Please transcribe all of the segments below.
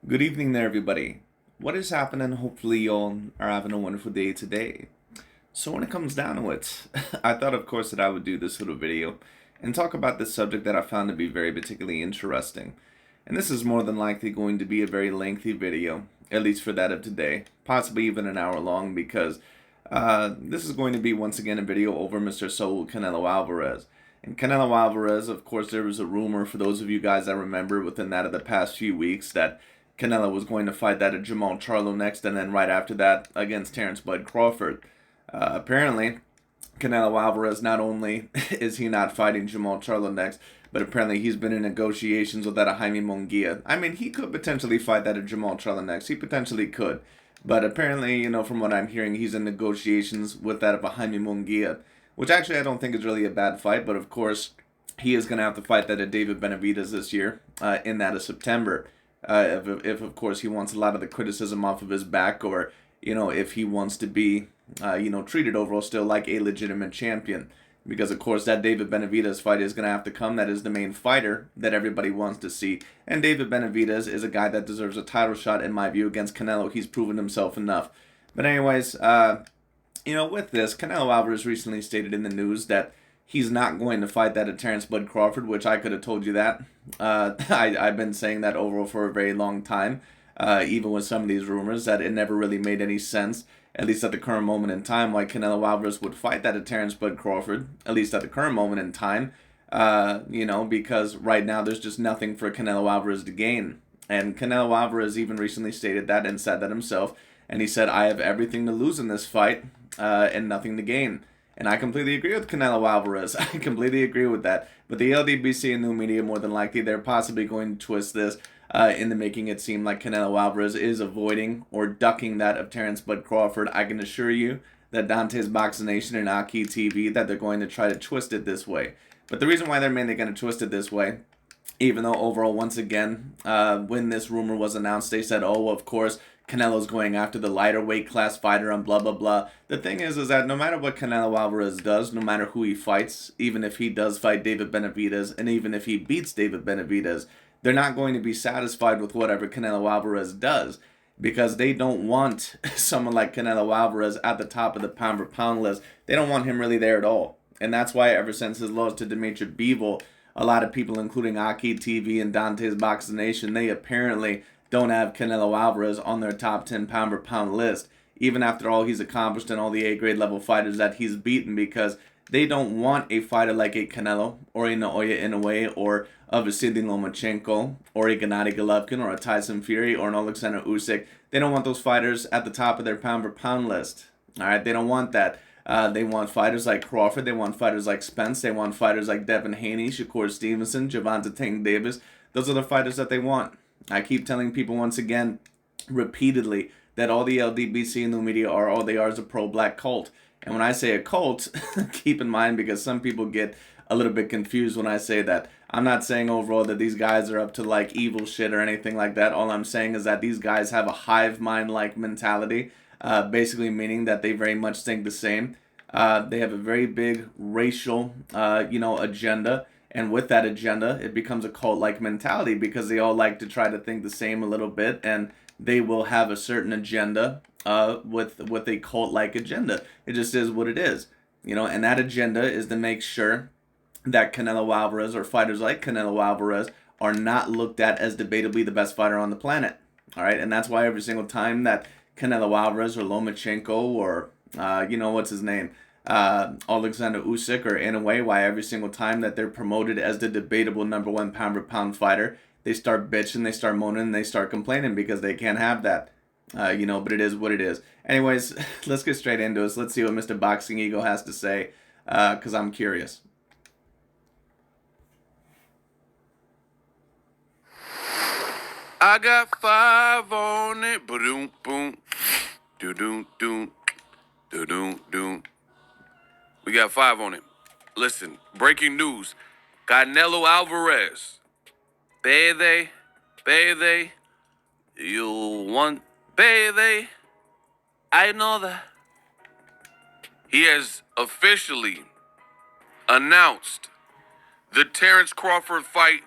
Good evening there, everybody. What is happening? Hopefully, you all are having a wonderful day today. So, when it comes down to it, I thought, of course, that I would do this little video and talk about this subject that I found to be very particularly interesting. And this is more than likely going to be a very lengthy video, at least for that of today, possibly even an hour long, because this is going to be once again a video over Mr. Saul Canelo Alvarez. And Canelo Alvarez, of course, there was a rumor for those of you guys that remember within that of the past few weeks that Canelo was going to fight that at Jamal Charlo next, and then right after that against Terence Crawford. Apparently, Canelo Alvarez, not only is he not fighting Jamal Charlo next, but apparently he's been in negotiations with that Jaime Munguia. I mean, he could potentially fight that at Jamal Charlo next. He potentially could. But apparently, from what I'm hearing, he's in negotiations with that of a Jaime Munguia, which actually I don't think is really a bad fight. But of course, he is going to have to fight that at David Benavidez this year in that of September. If of course he wants a lot of the criticism off of his back, or if he wants to be treated overall still like a legitimate champion, because of course that David Benavidez fight is going to have to come. That is the main fighter that everybody wants to see, and David Benavidez is a guy that deserves a title shot in my view against Canelo. He's proven himself enough. But anyways, with this, Canelo Alvarez recently stated in the news that he's not going to fight that at Terence Crawford, which I could have told you that. I've been saying that overall for a very long time, even with some of these rumors, that it never really made any sense, at least at the current moment in time, why Canelo Alvarez would fight that at Terence Crawford, at least at the current moment in time, because right now there's just nothing for Canelo Alvarez to gain. And Canelo Alvarez even recently stated that and said that himself, and he said, I have everything to lose in this fight and nothing to gain. And I completely agree with Canelo Alvarez. I completely agree with that. But the LDBC and new media, more than likely, they're possibly going to twist this into making it seem like Canelo Alvarez is avoiding or ducking that of Terence Crawford. I can assure you that Dante's Boxing Nation and Aki TV, that they're going to try to twist it this way. But the reason why they're mainly going to twist it this way, even though overall, once again, when this rumor was announced, they said, oh, of course, Canelo's going after the lighter weight class fighter and blah, blah, blah. The thing is that no matter what Canelo Alvarez does, no matter who he fights, even if he does fight David Benavidez, and even if he beats David Benavidez, they're not going to be satisfied with whatever Canelo Alvarez does, because they don't want someone like Canelo Alvarez at the top of the pound for pound list. They don't want him really there at all. And that's why ever since his loss to Dimitri Bivol, a lot of people, including Aki TV and Dante's Boxing Nation, they apparently don't have Canelo Alvarez on their top 10 pound per pound list, even after all he's accomplished and all the A-grade level fighters that he's beaten, because they don't want a fighter like a Canelo or a Naoya Inoue or a Vasily Lomachenko or a Gennady Golovkin or a Tyson Fury or an Alexander Usyk. They don't want those fighters at the top of their pound per pound list. All right, they don't want that. They want fighters like Crawford. They want fighters like Spence. They want fighters like Devin Haney, Shakur Stevenson, Gervonta Tank Davis. Those are the fighters that they want. I keep telling people once again, repeatedly, that all the LDBC and the media are, all they are is a pro-black cult. And when I say a cult, keep in mind, because some people get a little bit confused when I say that, I'm not saying overall that these guys are up to like evil shit or anything like that. All I'm saying is that these guys have a hive mind-like mentality, basically meaning that they very much think the same. They have a very big racial, agenda. And with that agenda, it becomes a cult-like mentality, because they all like to try to think the same a little bit, and they will have a certain agenda with a cult-like agenda. It just is what it is. And that agenda is to make sure that Canelo Alvarez or fighters like Canelo Alvarez are not looked at as debatably the best fighter on the planet. All right, and that's why every single time that Canelo Alvarez or Lomachenko or what's his name, Alexander Usyk or Inoue, why every single time that they're promoted as the debatable number one pound for pound fighter, they start bitching, they start moaning, and they start complaining because they can't have that. But it is what it is. Anyways, let's get straight into it. Let's see what Mr. Boxing Ego has to say, because I'm curious. I got 5 on it, boom, boom, do do do do do do. We got 5 on it. Listen, breaking news: Canelo Alvarez, baby, you want baby? I know that he has officially announced the Terence Crawford fight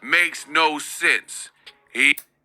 makes no sense.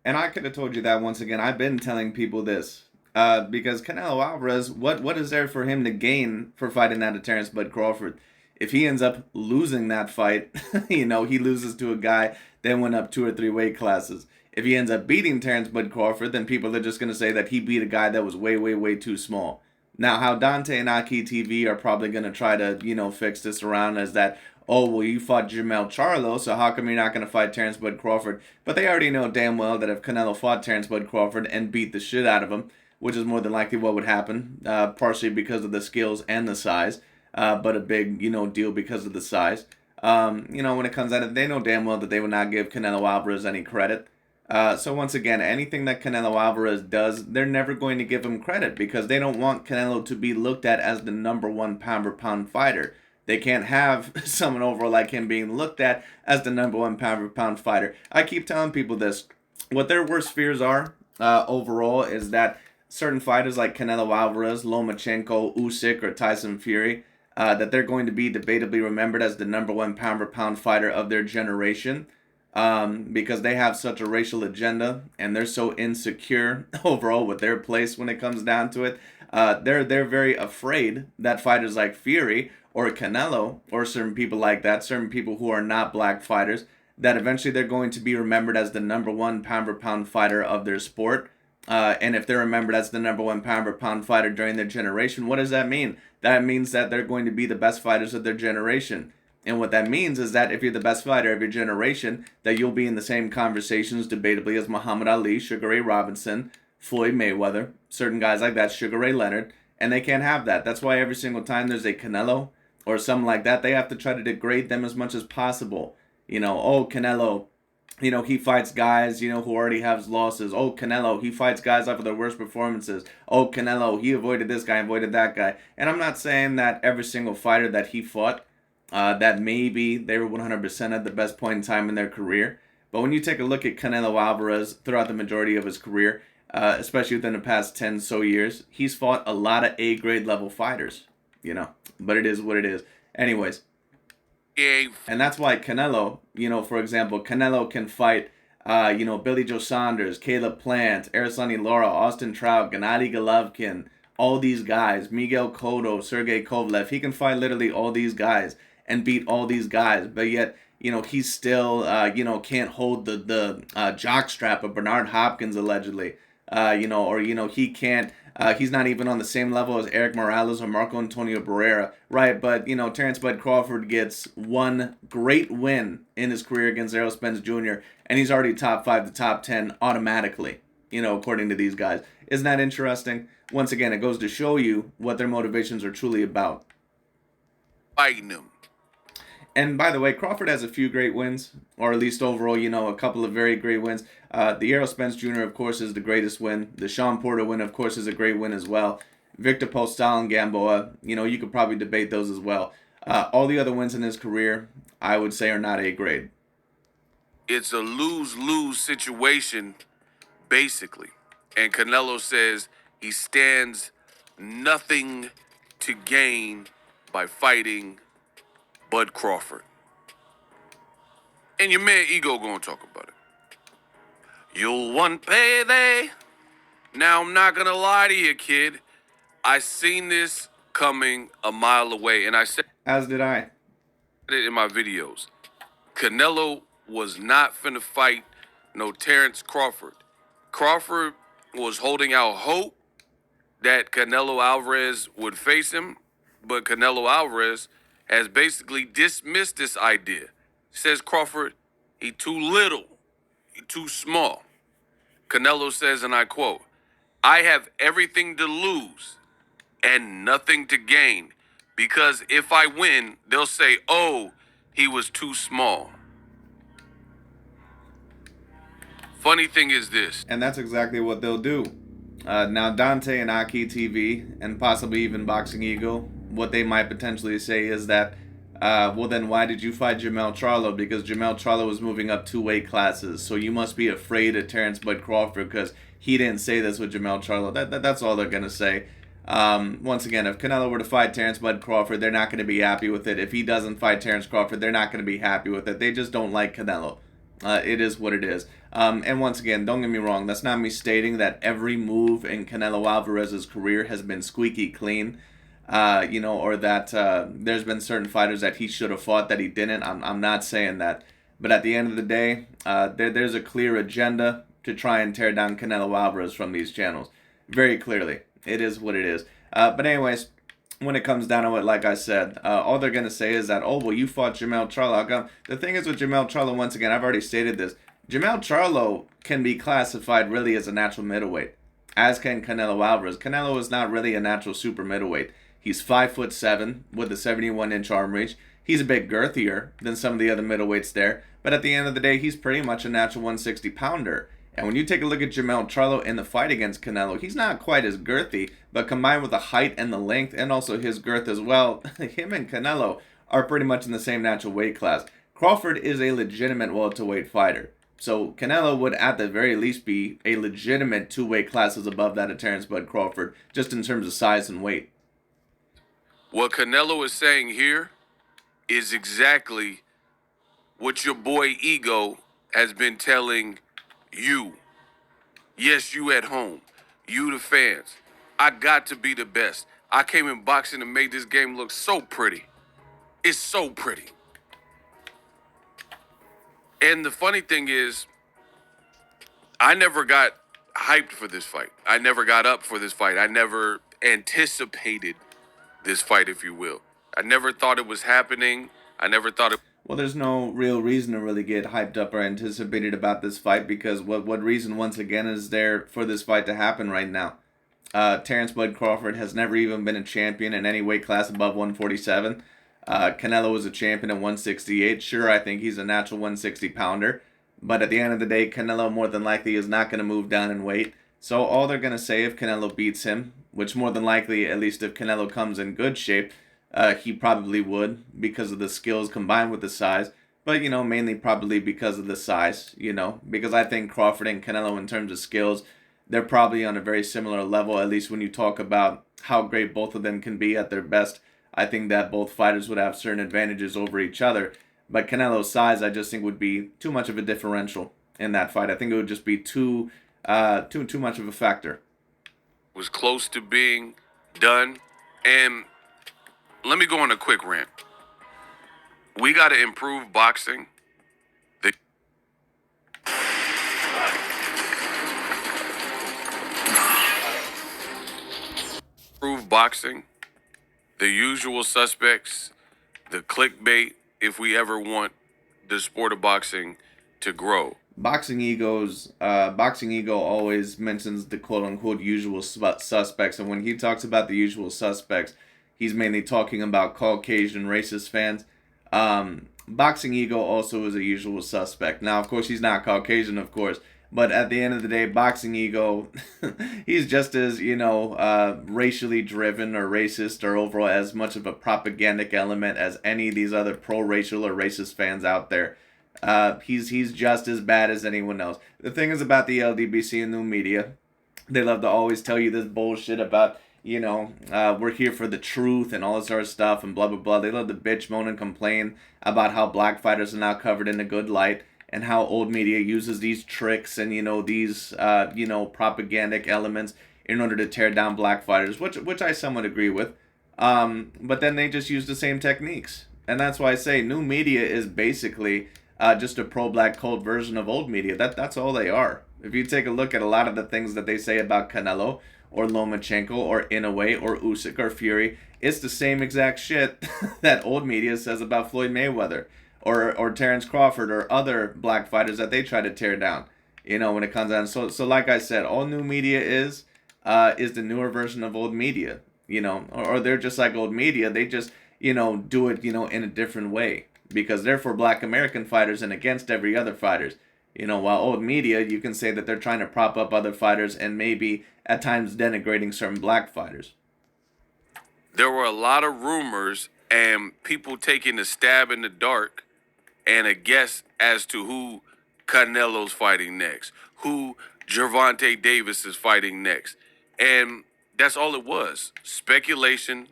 And I could have told you that once again. I've been telling people this. Because Canelo Alvarez, what is there for him to gain for fighting that to Terence Bud Crawford? If he ends up losing that fight, he loses to a guy that went up 2 or 3 weight classes. If he ends up beating Terence Bud Crawford, then people are just going to say that he beat a guy that was way, way, way too small. Now, how Dante and Aki TV are probably going to try to, fix this around is that, oh, well, you fought Jermell Charlo, so how come you're not going to fight Terence Bud Crawford? But they already know damn well that if Canelo fought Terence Bud Crawford and beat the shit out of him, which is more than likely what would happen, partially because of the skills and the size, but a big, deal because of the size. When it comes out of it, they know damn well that they would not give Canelo Alvarez any credit. So once again, anything that Canelo Alvarez does, they're never going to give him credit because they don't want Canelo to be looked at as the #1 pound-for-pound fighter. They can't have someone over like him being looked at as the #1 pound-for-pound fighter. I keep telling people this. What their worst fears are overall is that certain fighters like Canelo Alvarez, Lomachenko, Usyk, or Tyson Fury, that they're going to be debatably remembered as the #1 pound-for-pound fighter of their generation. Because they have such a racial agenda and they're so insecure overall with their place when it comes down to it. They're very afraid that fighters like Fury or Canelo or certain people like that, certain people who are not black fighters, that eventually they're going to be remembered as the #1 pound-for-pound fighter of their sport. And if they're remembered as the #1 pound-for-pound fighter during their generation, what does that mean? That means that they're going to be the best fighters of their generation. And what that means is that if you're the best fighter of your generation, that you'll be in the same conversations debatably as Muhammad Ali, Sugar Ray Robinson, Floyd Mayweather, certain guys like that, Sugar Ray Leonard, and they can't have that. That's why every single time there's a Canelo or something like that, they have to try to degrade them as much as possible. Oh, Canelo, he fights guys, who already have losses. Oh, Canelo, he fights guys off of their worst performances. Oh, Canelo, he avoided this guy, avoided that guy. And I'm not saying that every single fighter that he fought, that maybe they were 100% at the best point in time in their career. But when you take a look at Canelo Alvarez throughout the majority of his career, especially within the past 10 so years, he's fought a lot of A-grade level fighters, But it is what it is. Anyways. Yeah. And that's why Canelo, for example, Canelo can fight, Billy Joe Saunders, Caleb Plant, Araceli Lara, Austin Trout, Gennady Golovkin, all these guys, Miguel Cotto, Sergey Kovalev. He can fight literally all these guys and beat all these guys, but yet, he still, can't hold the jockstrap of Bernard Hopkins allegedly, he can't, he's not even on the same level as Eric Morales or Marco Antonio Barrera, right? But, Terence Bud Crawford gets one great win in his career against Errol Spence Jr., and he's already top 5 to top 10 automatically, according to these guys. Isn't that interesting? Once again, it goes to show you what their motivations are truly about. Fighting them. And by the way, Crawford has a few great wins, or at least overall, a couple of very great wins. The Errol Spence Jr., of course, is the greatest win. The Sean Porter win, of course, is a great win as well. Victor Postol and Gamboa, you could probably debate those as well. All the other wins in his career, I would say, are not A grade. It's a lose-lose situation, basically. And Canelo says he stands nothing to gain by fighting Bud Crawford. And your man Ego gonna talk about it. You'll want payday. Now, I'm not gonna lie to you, kid. I seen this coming a mile away, and I said, as did I, it in my videos. Canelo was not finna fight no Terence Crawford. Crawford was holding out hope that Canelo Alvarez would face him, but Canelo Alvarez has basically dismissed this idea. Says Crawford, he too little, he too small. Canelo says, and I quote, I have everything to lose and nothing to gain, because if I win, they'll say, oh, he was too small. Funny thing is this. And that's exactly what they'll do. Now, Dante and Aki TV, and possibly even Boxing Ego, what they might potentially say is that, well, then why did you fight Jermell Charlo? Because Jermell Charlo was moving up 2 weight classes, so you must be afraid of Terence Bud Crawford because he didn't say this with Jermell Charlo. That's all they're going to say. Once again, if Canelo were to fight Terence Bud Crawford, they're not going to be happy with it. If he doesn't fight Terence Crawford, they're not going to be happy with it. They just don't like Canelo. It is what it is. And once again, don't get me wrong. That's not me stating that every move in Canelo Alvarez's career has been squeaky clean. Or that there's been certain fighters that he should have fought that he didn't. I'm not saying that. But at the end of the day, there's a clear agenda to try and tear down Canelo Alvarez from these channels. Very clearly. It is what it is. But anyways, when it comes down to it, like I said, all they're going to say is that, oh, well, you fought Jamel Charlo. The thing is with Jamel Charlo, once again, I've already stated this. Jamel Charlo can be classified really as a natural middleweight, as can Canelo Alvarez. Canelo is not really a natural super middleweight. He's 5'7" with a 71-inch arm reach. He's a bit girthier than some of the other middleweights there, but at the end of the day, he's pretty much a natural 160 pounder. And when you take a look at Jamel Charlo in the fight against Canelo, he's not quite as girthy, but combined with the height and the length and also his girth as well, him and Canelo are pretty much in the same natural weight class. Crawford is a legitimate welterweight fighter. So Canelo would at the very least be a legitimate two-weight classes above that of Terence Bud Crawford, just in terms of size and weight. What Canelo is saying here is exactly what your boy Ego has been telling you. Yes, you at home. You the fans. I got to be the best. I came in boxing to make this game look so pretty. It's so pretty. And the funny thing is, I never got hyped for this fight. I never got up for this fight. I never anticipated this fight, if you will. I never thought it was happening. I never thought it. Well, there's no real reason to really get hyped up or anticipated about this fight because what reason, once again, is there for this fight to happen right now? Terence Bud Crawford has never even been a champion in any weight class above 147. Canelo was a champion at 168. Sure, I think he's a natural 160 pounder. But at the end of the day, Canelo more than likely is not going to move down in weight. So all they're going to say if Canelo beats him, which more than likely, at least if Canelo comes in good shape, he probably would because of the skills combined with the size. But, mainly probably because of the size, because I think Crawford and Canelo in terms of skills, they're probably on a very similar level, at least when you talk about how great both of them can be at their best. I think that both fighters would have certain advantages over each other. But Canelo's size, I just think, would be too much of a differential in that fight. I think it would just be too much of a factor. Was close to being done. And let me go on a quick rant. We got to improve boxing. Improve boxing. The usual suspects, the clickbait, if we ever want the sport of boxing to grow. Boxing Ego always mentions the quote-unquote usual suspects, and when he talks about the usual suspects, he's mainly talking about Caucasian racist fans. Boxing Ego also is a usual suspect. Now, of course, he's not Caucasian, of course, but at the end of the day, Boxing Ego, he's just as, racially driven or racist or overall as much of a propagandic element as any of these other pro-racial or racist fans out there. He's just as bad as anyone else. The thing is about the LDBC and new media, they love to always tell you this bullshit about, we're here for the truth and all this other stuff and blah, blah, blah. They love to bitch, moan, and complain about how black fighters are now covered in a good light and how old media uses these tricks and, these, propagandic elements in order to tear down black fighters, which I somewhat agree with. But then they just use the same techniques. And that's why I say new media is basically just a pro-black cult version of old media. That's all they are. If you take a look at a lot of the things that they say about Canelo or Lomachenko or Inoue or Usyk or Fury, it's the same exact shit that old media says about Floyd Mayweather or Terence Crawford or other black fighters that they try to tear down. When it comes down, so like I said, all new media is the newer version of old media. Or they're just like old media. They just do it in a different way because they're for black American fighters and against every other fighters. While old media, you can say that they're trying to prop up other fighters and maybe at times denigrating certain black fighters. There were a lot of rumors and people taking a stab in the dark and a guess as to who Canelo's fighting next, who Gervonta Davis is fighting next. And that's all it was. Speculation,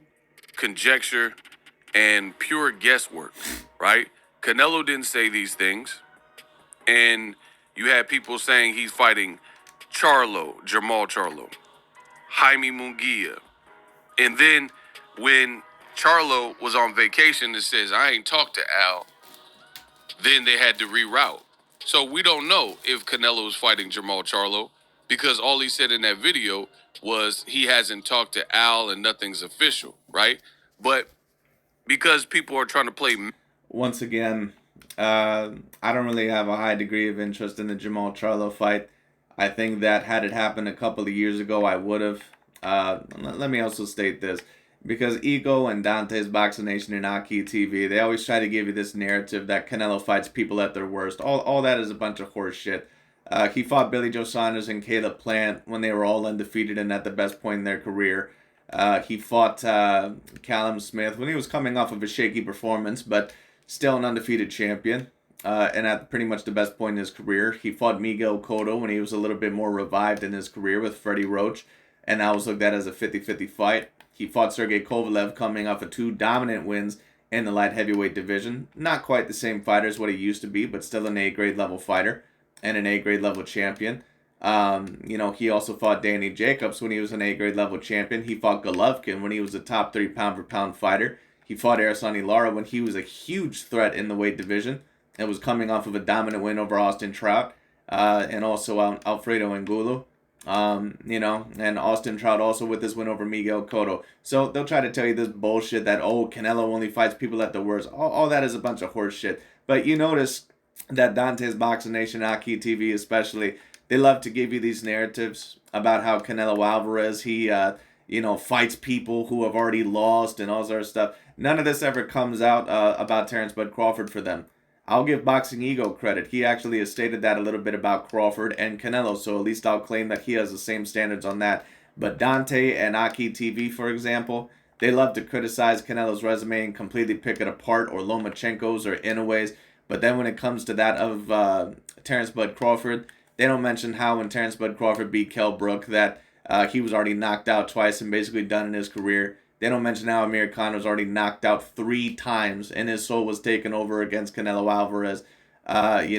conjecture, and pure guesswork, right? Canelo didn't say these things. And you had people saying he's fighting Jamal Charlo, Jaime Munguia. And then when Charlo was on vacation and says, I ain't talked to Al, then they had to reroute. So we don't know if Canelo is fighting Jamal Charlo because all he said in that video was he hasn't talked to Al and nothing's official, right? But because people are trying to play. Once again, I don't really have a high degree of interest in the Jamal Charlo fight. I think that had it happened a couple of years ago, I would have. Let me also state this. Because Ego and Dante's Boxing Nation and Aki TV, they always try to give you this narrative that Canelo fights people at their worst. All that is a bunch of horse shit. He fought Billy Joe Saunders and Caleb Plant when they were all undefeated and at the best point in their career. He fought Callum Smith when he was coming off of a shaky performance, but still an undefeated champion. And at pretty much the best point in his career. He fought Miguel Cotto when he was a little bit more revived in his career with Freddie Roach, and that was looked at as a 50-50 fight. He fought Sergey Kovalev coming off of 2 dominant wins in the light heavyweight division. Not quite the same fighter as what he used to be, but still an A-grade level fighter and an A-grade level champion. He also fought Danny Jacobs when he was an A-grade level champion. He fought Golovkin when he was a top 3 pound-for-pound fighter. He fought Erislandy Lara when he was a huge threat in the weight division and was coming off of a dominant win over Austin Trout and also Alfredo Angulo. And Austin Trout also with this win over Miguel Cotto. So they'll try to tell you this bullshit that, oh, Canelo only fights people at the worst. All that is a bunch of horse shit. But you notice that Dante's Boxing Nation, Aki TV especially, they love to give you these narratives about how Canelo Alvarez, he, fights people who have already lost and all sort of stuff. None of this ever comes out about Terence Bud Crawford for them. I'll give Boxing Ego credit. He actually has stated that a little bit about Crawford and Canelo, so at least I'll claim that he has the same standards on that. But Dante and Aki TV, for example, they love to criticize Canelo's resume and completely pick it apart, or Lomachenko's or Inoue's. But then when it comes to that of Terence Bud Crawford, they don't mention how when Terence Bud Crawford beat Kell Brook that he was already knocked out twice and basically done in his career. They don't mention how Amir Khan was already knocked out 3 times and his soul was taken over against Canelo Alvarez. They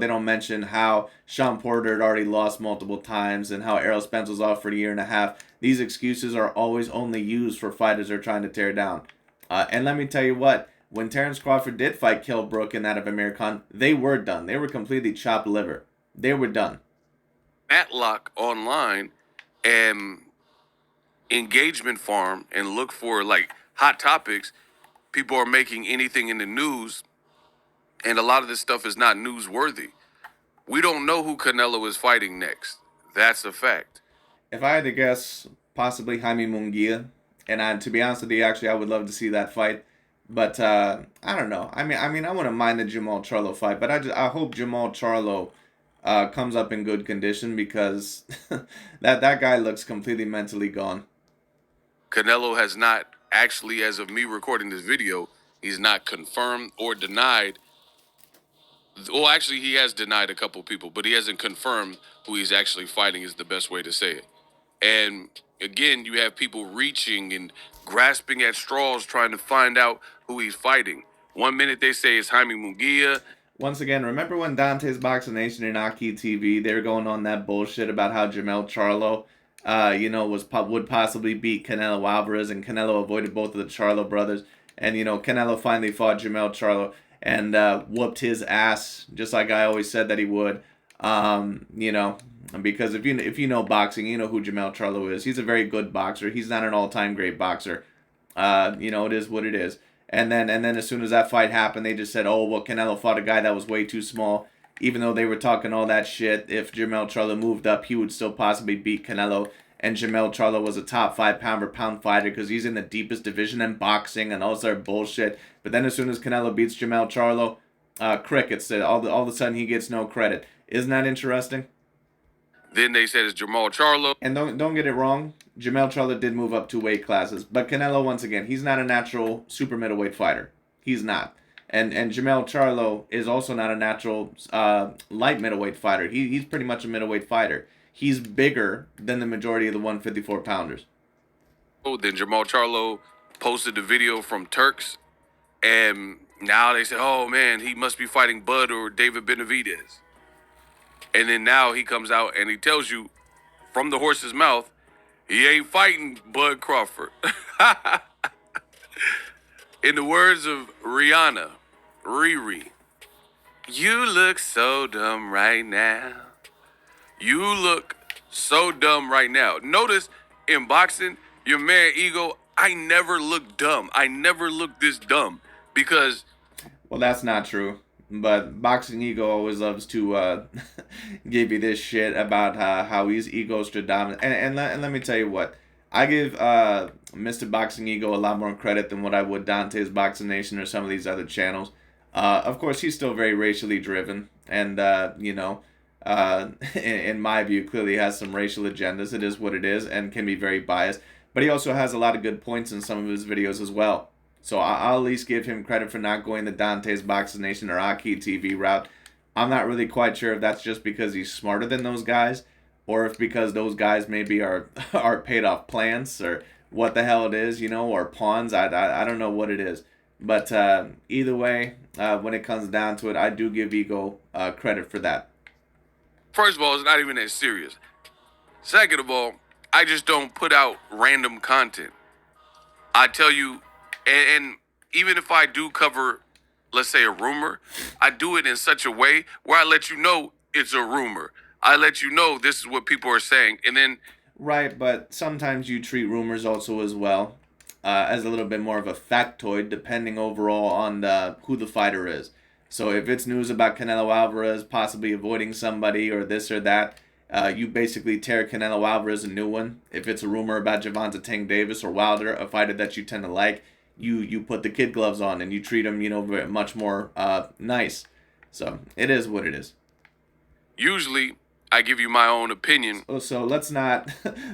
don't mention how Sean Porter had already lost multiple times and how Errol Spence was off for a year and a half. These excuses are always only used for fighters they're trying to tear down. And let me tell you what, when Terence Crawford did fight Kell Brook and that of Amir Khan, they were done. They were completely chopped liver. They were done. Matlock online and engagement farm and look for like hot topics. People are making anything in the news, and a lot of this stuff is not newsworthy. We don't know who Canelo is fighting next. That's a fact. If I had to guess, possibly Jaime Munguia. And to be honest with you, actually, I would love to see that fight. But I don't know. I wouldn't mind the Jamal Charlo fight, but I hope Jamal Charlo comes up in good condition because that guy looks completely mentally gone. Canelo has not actually, as of me recording this video, he's not confirmed or denied. Well, actually, he has denied a couple people, but he hasn't confirmed who he's actually fighting is the best way to say it. And again, you have people reaching and grasping at straws trying to find out who he's fighting. 1 minute they say it's Jaime Munguia. Once again, remember when Dante's Boxing Nation and Aki TV, they were going on that bullshit about how Jamel Charlo, would possibly beat Canelo Alvarez, and Canelo avoided both of the Charlo brothers. And, Canelo finally fought Jamel Charlo and whooped his ass, just like I always said that he would. Because if you know boxing, you know who Jamel Charlo is. He's a very good boxer. He's not an all-time great boxer. It is what it is. And then as soon as that fight happened, they just said, oh, well, Canelo fought a guy that was way too small. Even though they were talking all that shit, if Jamel Charlo moved up, he would still possibly beat Canelo. And Jamel Charlo was a top 5 pound-for-pound fighter because he's in the deepest division in boxing and all that bullshit. But then as soon as Canelo beats Jamel Charlo, crickets. All of a sudden he gets no credit. Isn't that interesting? Then they said it's Jamal Charlo. And don't get it wrong, Jamel Charlo did move up 2 weight classes. But Canelo, once again, he's not a natural super middleweight fighter. He's not. And Jamel Charlo is also not a natural light middleweight fighter. He's pretty much a middleweight fighter. He's bigger than the majority of the 154 pounders. Then Jamal Charlo posted the video from Turks, and Now they say, oh man, he must be fighting Bud or David Benavidez. And then now he comes out and he tells you from the horse's mouth, he ain't fighting Bud Crawford. In the words of Rihanna, Riri, you look so dumb right now. You look so dumb right now. Notice in boxing, your man Ego, I never look dumb. I never look this dumb because Well, that's not true. But Boxing Ego always loves to give you this shit about how he's ego dominant. And let me tell you what, I give Mr. Boxing Ego a lot more credit than what I would Dante's Boxing Nation or some of these other channels. Of course, he's still very racially driven, and in my view, clearly has some racial agendas. It is what it is, and can be very biased. But he also has a lot of good points in some of his videos as well. So I'll at least give him credit for not going the Dante's Boxing Nation or Aki TV route. I'm not really quite sure if that's just because he's smarter than those guys, or if because those guys maybe are are paid off plants, or what the hell it is, or pawns. I don't know what it is. But either way, when it comes down to it, I do give Ego credit for that. first of all, it's not even that serious. Second of all, I just don't put out random content. I tell you, and even if I do cover, let's say, a rumor, I do it in such a way where I let you know it's a rumor. I let you know this is what people are saying. And then, Right, but sometimes you treat rumors also as well as a little bit more of a factoid, depending overall on who the fighter is. So if it's news about Canelo Alvarez possibly avoiding somebody or this or that, you basically tear Canelo Alvarez a new one. If it's a rumor about Gervonta Tank Davis or Wilder, a fighter that you tend to like, you put the kid gloves on and you treat him, very much more nice. So it is what it is. usually, I give you my own opinion. So let's not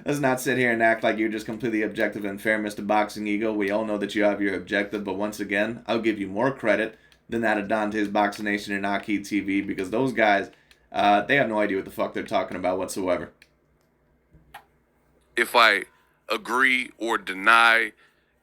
let's not sit here and act like you're just completely objective and fair, Mr. Boxing Ego. We all know that you have your objective, but once again, I'll give you more credit than that of Dante's Boxing Nation and Aki TV, because those guys, they have no idea what the fuck they're talking about whatsoever. If I agree or deny,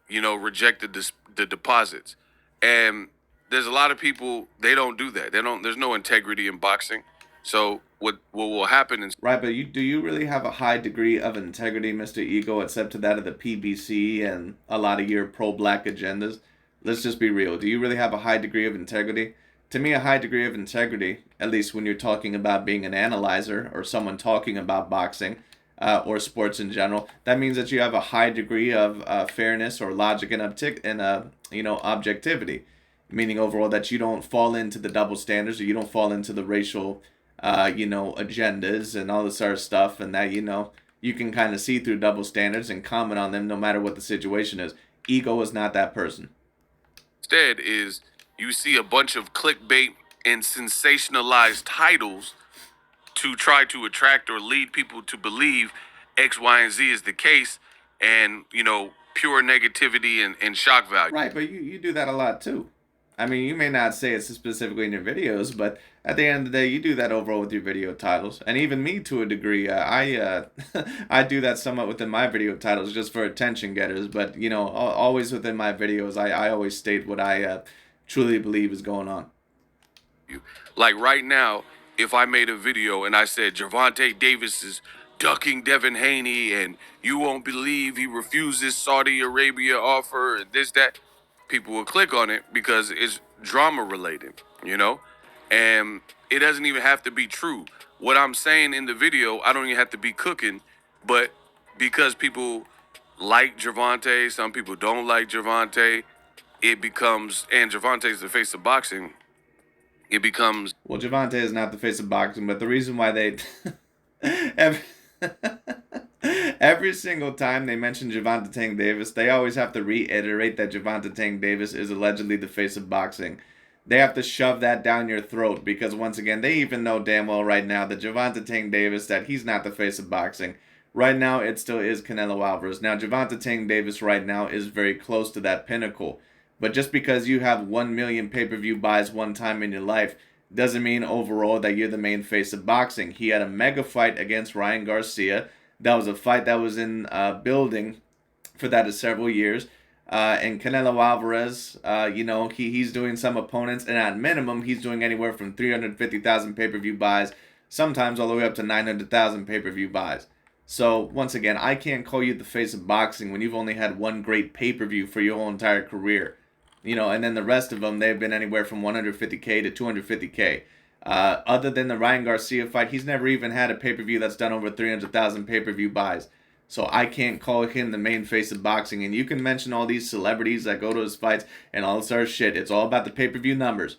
reject the deposits. And there's a lot of people, they don't do that. There's no integrity in boxing. So what will happen is, Right, but do you really have a high degree of integrity, Mr. Ego, except to that of the PBC and a lot of your pro-black agendas? Let's just be real. Do you really have a high degree of integrity? To me, a high degree of integrity, at least when you're talking about being an analyzer or someone talking about boxing or sports in general, that means that you have a high degree of fairness or logic and objectivity, meaning overall that you don't fall into the double standards, or you don't fall into the racial agendas and all this other stuff, and that, you can kind of see through double standards and comment on them no matter what the situation is. Ego is not that person. instead is you see a bunch of clickbait and sensationalized titles to try to attract or lead people to believe X, Y, and Z is the case, and pure negativity and shock value. Right, but you do that a lot too. I mean, you may not say it specifically in your videos, but at the end of the day, you do that overall with your video titles, and even me to a degree. I I do that somewhat within my video titles just for attention getters. But always within my videos, I always state what I truly believe is going on. Like right now, if I made a video and I said Gervonta Davis is ducking Devin Haney and you won't believe he refuses Saudi Arabia offer and this, that, people will click on it because it's drama related, And it doesn't even have to be true. What I'm saying in the video, I don't even have to be cooking, but because people like Gervonta, some people don't like Gervonta, it becomes, and Gervonta's the face of boxing, it becomes. Well, Gervonta is not the face of boxing, but the reason why they every, every single time they mention Gervonta Tank Davis, they always have to reiterate that Gervonta Tank Davis is allegedly the face of boxing. They have to shove that down your throat because, once again, they even know damn well right now that Gervonta Tank Davis, that he's not the face of boxing. Right now, it still is Canelo Alvarez. Now, Gervonta Tank Davis right now is very close to that pinnacle. But just because you have 1 million pay-per-view buys one time in your life doesn't mean overall that you're the main face of boxing. He had a mega fight against Ryan Garcia. That was a fight that was in building for that of several years. And Canelo Alvarez, he's doing some opponents, and at minimum, he's doing anywhere from 350,000 pay-per-view buys, sometimes all the way up to 900,000 pay-per-view buys. So, once again, I can't call you the face of boxing when you've only had one great pay-per-view for your whole entire career. And then the rest of them, they've been anywhere from 150K to 250K. Other than the Ryan Garcia fight, he's never even had a pay-per-view that's done over 300,000 pay-per-view buys. So I can't call him the main face of boxing. And you can mention all these celebrities that go to his fights and all this other shit. It's all about the pay-per-view numbers.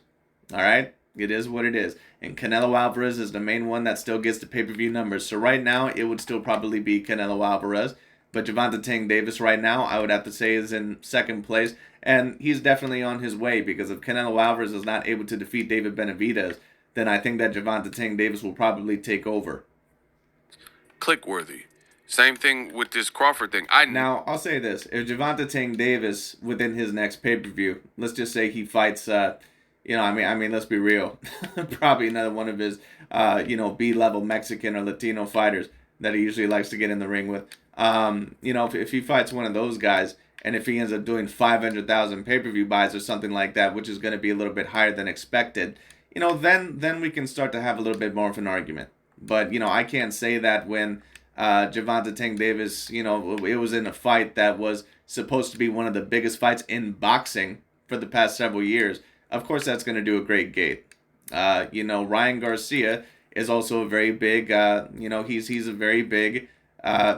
All right? It is what it is. And Canelo Alvarez is the main one that still gets the pay-per-view numbers. So right now, it would still probably be Canelo Alvarez. But Gervonta Tank Davis right now, I would have to say, is in second place. And he's definitely on his way, because if Canelo Alvarez is not able to defeat David Benavidez, then I think that Gervonta Tank Davis will probably take over. Click-worthy. Same thing with this Crawford thing. Now, I'll say this. If Gervonta Tank Davis, within his next pay-per-view, let's just say he fights, let's be real. Probably another one of his, B-level Mexican or Latino fighters that he usually likes to get in the ring with. If he fights one of those guys, and if he ends up doing 500,000 pay-per-view buys or something like that, which is going to be a little bit higher than expected, then we can start to have a little bit more of an argument. But, I can't say that when Gervonta Tank Davis, it was in a fight that was supposed to be one of the biggest fights in boxing for the past several years. Of course, that's going to do a great gate. Ryan Garcia is also a very big, he's a very big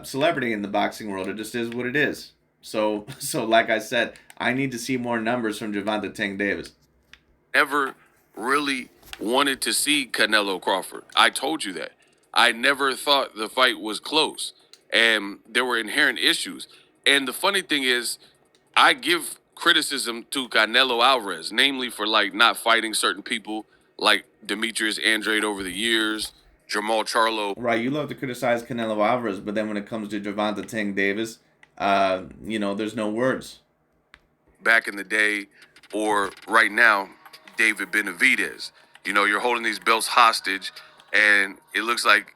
celebrity in the boxing world. It just is what it is. So like I said, I need to see more numbers from Gervonta Tank Davis. Never really wanted to see Canelo Crawford. I told you that. I never thought the fight was close, and there were inherent issues. And the funny thing is, I give criticism to Canelo Alvarez, namely for not fighting certain people like Demetrius Andrade over the years, Jamal Charlo. Right, you love to criticize Canelo Alvarez, but then when it comes to Gervonta Tank Davis, there's no words. Back in the day, or right now, David Benavidez. You're holding these belts hostage, and it looks like,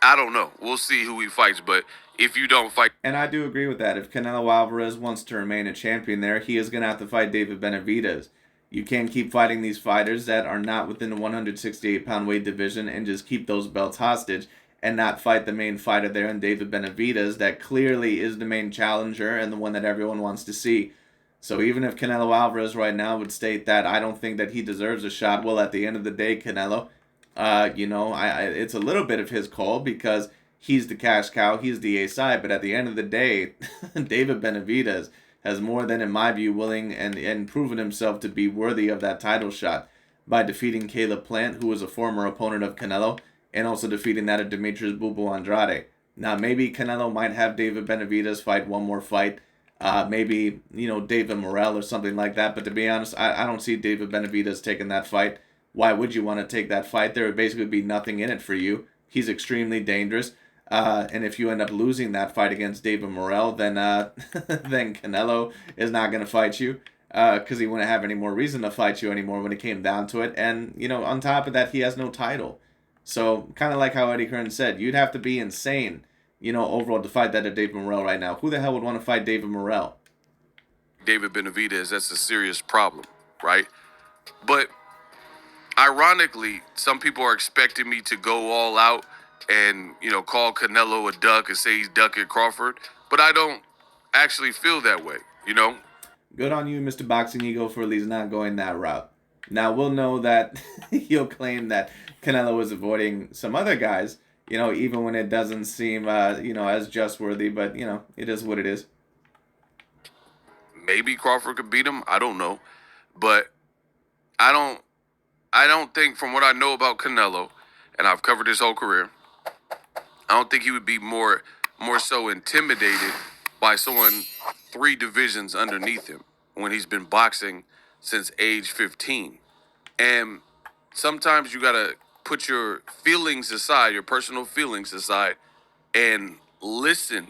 I don't know. We'll see who he fights, but if you don't fight... And I do agree with that. If Canelo Alvarez wants to remain a champion there, he is going to have to fight David Benavidez. You can't keep fighting these fighters that are not within the 168-pound weight division and just keep those belts hostage and not fight the main fighter there in David Benavidez that clearly is the main challenger and the one that everyone wants to see. So even if Canelo Alvarez right now would state that I don't think that he deserves a shot, well, at the end of the day, Canelo, it's a little bit of his call because he's the cash cow, he's the A side, but at the end of the day, David Benavidez has more than, in my view, willing and proven himself to be worthy of that title shot by defeating Caleb Plant, who was a former opponent of Canelo, and also defeating that of Demetrius Bubu Andrade. Now, maybe Canelo might have David Benavidez fight one more fight, maybe, David Morrell or something like that, but to be honest, I don't see David Benavidez taking that fight. Why would you want to take that fight? There would basically be nothing in it for you. He's extremely dangerous. And if you end up losing that fight against David Morrell, then then Canelo is not going to fight you because he wouldn't have any more reason to fight you anymore when it came down to it. And, on top of that, he has no title. So kind of like how Eddie Hearn said, you'd have to be insane, overall to fight that of David Morrell right now. Who the hell would want to fight David Morrell? David Benavidez, that's a serious problem, right? But ironically, some people are expecting me to go all out and, call Canelo a duck and say he's ducking Crawford. But I don't actually feel that way, Good on you, Mr. Boxing Ego, for at least not going that route. Now, we'll know that you'll claim that Canelo is avoiding some other guys, even when it doesn't seem, as just-worthy. But, it is what it is. Maybe Crawford could beat him. I don't know. But I don't think, from what I know about Canelo, and I've covered his whole career, I don't think he would be more so intimidated by someone 3 divisions underneath him when he's been boxing since age 15. And sometimes you got to put your feelings aside, your personal feelings aside, and listen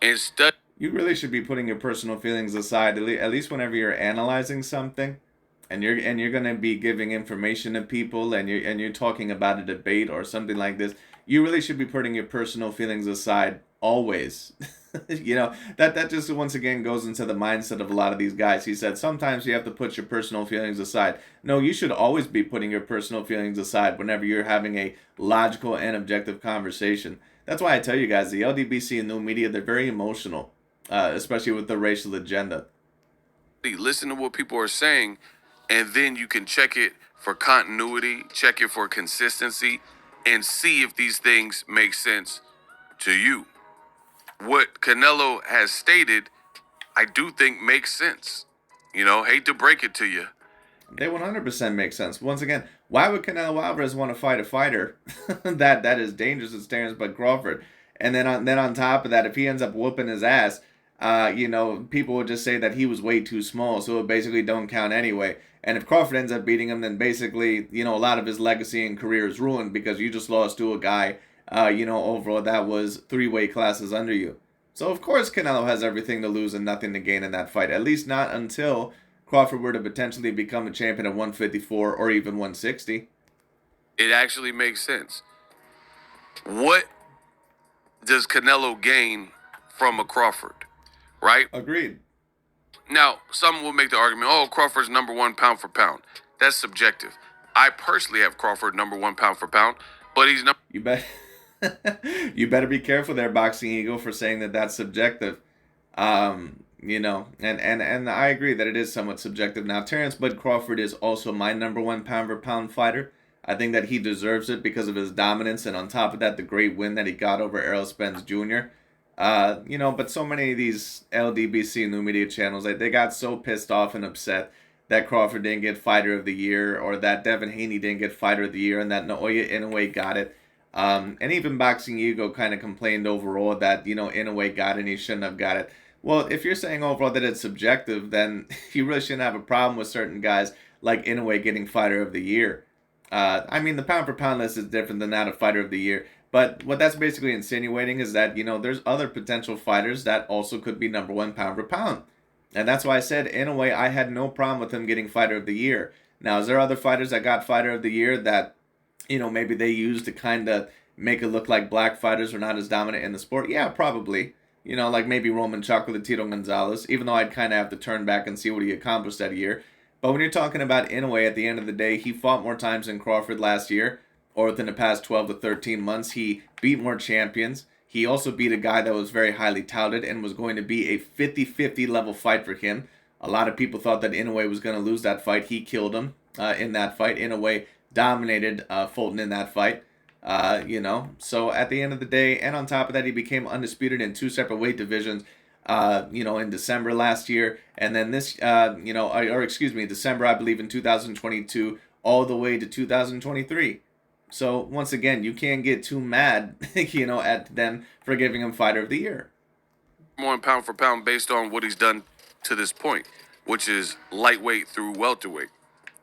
and study. You really should be putting your personal feelings aside, at least whenever you're analyzing something. And you're gonna be giving information to people, and you're talking about a debate or something like this. You really should be putting your personal feelings aside always. That just once again goes into the mindset of a lot of these guys. He said sometimes you have to put your personal feelings aside. No, you should always be putting your personal feelings aside whenever you're having a logical and objective conversation. That's why I tell you guys, the LDBC and new media, they're very emotional, especially with the racial agenda. Listen to what people are saying, and then you can check it for continuity, check it for consistency, and see if these things make sense to you. What Canelo has stated, I do think makes sense. Hate to break it to you. They 100% make sense. Once again, why would Canelo Alvarez want to fight a fighter that is dangerous as Terence Crawford? And then on top of that, if he ends up whooping his ass, people would just say that he was way too small, so it basically don't count anyway. And if Crawford ends up beating him, then basically, a lot of his legacy and career is ruined because you just lost to a guy, overall that was 3 weight classes under you. So of course Canelo has everything to lose and nothing to gain in that fight. At least not until Crawford were to potentially become a champion at 154 or even 160. It actually makes sense. What does Canelo gain from a Crawford, right? Agreed. Now, some will make the argument, oh, Crawford's number 1 pound for pound. That's subjective. I personally have Crawford number 1 pound for pound, but he's not. You bet. You better be careful there, Boxing Ego, for saying that that's subjective. And I agree that it is somewhat subjective. Now, Terence Bud Crawford is also my number 1 pound for pound fighter. I think that he deserves it because of his dominance, and on top of that, the great win that he got over Errol Spence Jr. But so many of these LDBC new media channels, they got so pissed off and upset that Crawford didn't get Fighter of the Year, or that Devin Haney didn't get Fighter of the Year, and that Naoya Inoue got it. And even Boxing Ego kind of complained overall that, Inoue got it and he shouldn't have got it. Well, if you're saying overall that it's subjective, then you really shouldn't have a problem with certain guys like Inoue getting Fighter of the Year. The pound for pound list is different than that of Fighter of the Year. But what that's basically insinuating is that, there's other potential fighters that also could be number 1 pound for pound. And that's why I said, in a way, I had no problem with him getting Fighter of the Year. Now, is there other fighters that got Fighter of the Year that, maybe they used to kind of make it look like black fighters are not as dominant in the sport? Yeah, probably. Like maybe Roman Chocolatito Gonzalez, even though I'd kind of have to turn back and see what he accomplished that year. But when you're talking about Inoue, at the end of the day, he fought more times than Crawford last year, or within the past 12 to 13 months. He beat more champions. He also beat a guy that was very highly touted and was going to be a 50-50 level fight for him. A lot of people thought that Inoue was going to lose that fight. He killed him in that fight. Inoue dominated Fulton in that fight. So at the end of the day, and on top of that, he became undisputed in 2 separate weight divisions, in December last year, and then December, I believe, in 2022, all the way to 2023. So once again, you can't get too mad, at them for giving him Fighter of the Year. More in pound for pound based on what he's done to this point, which is lightweight through welterweight,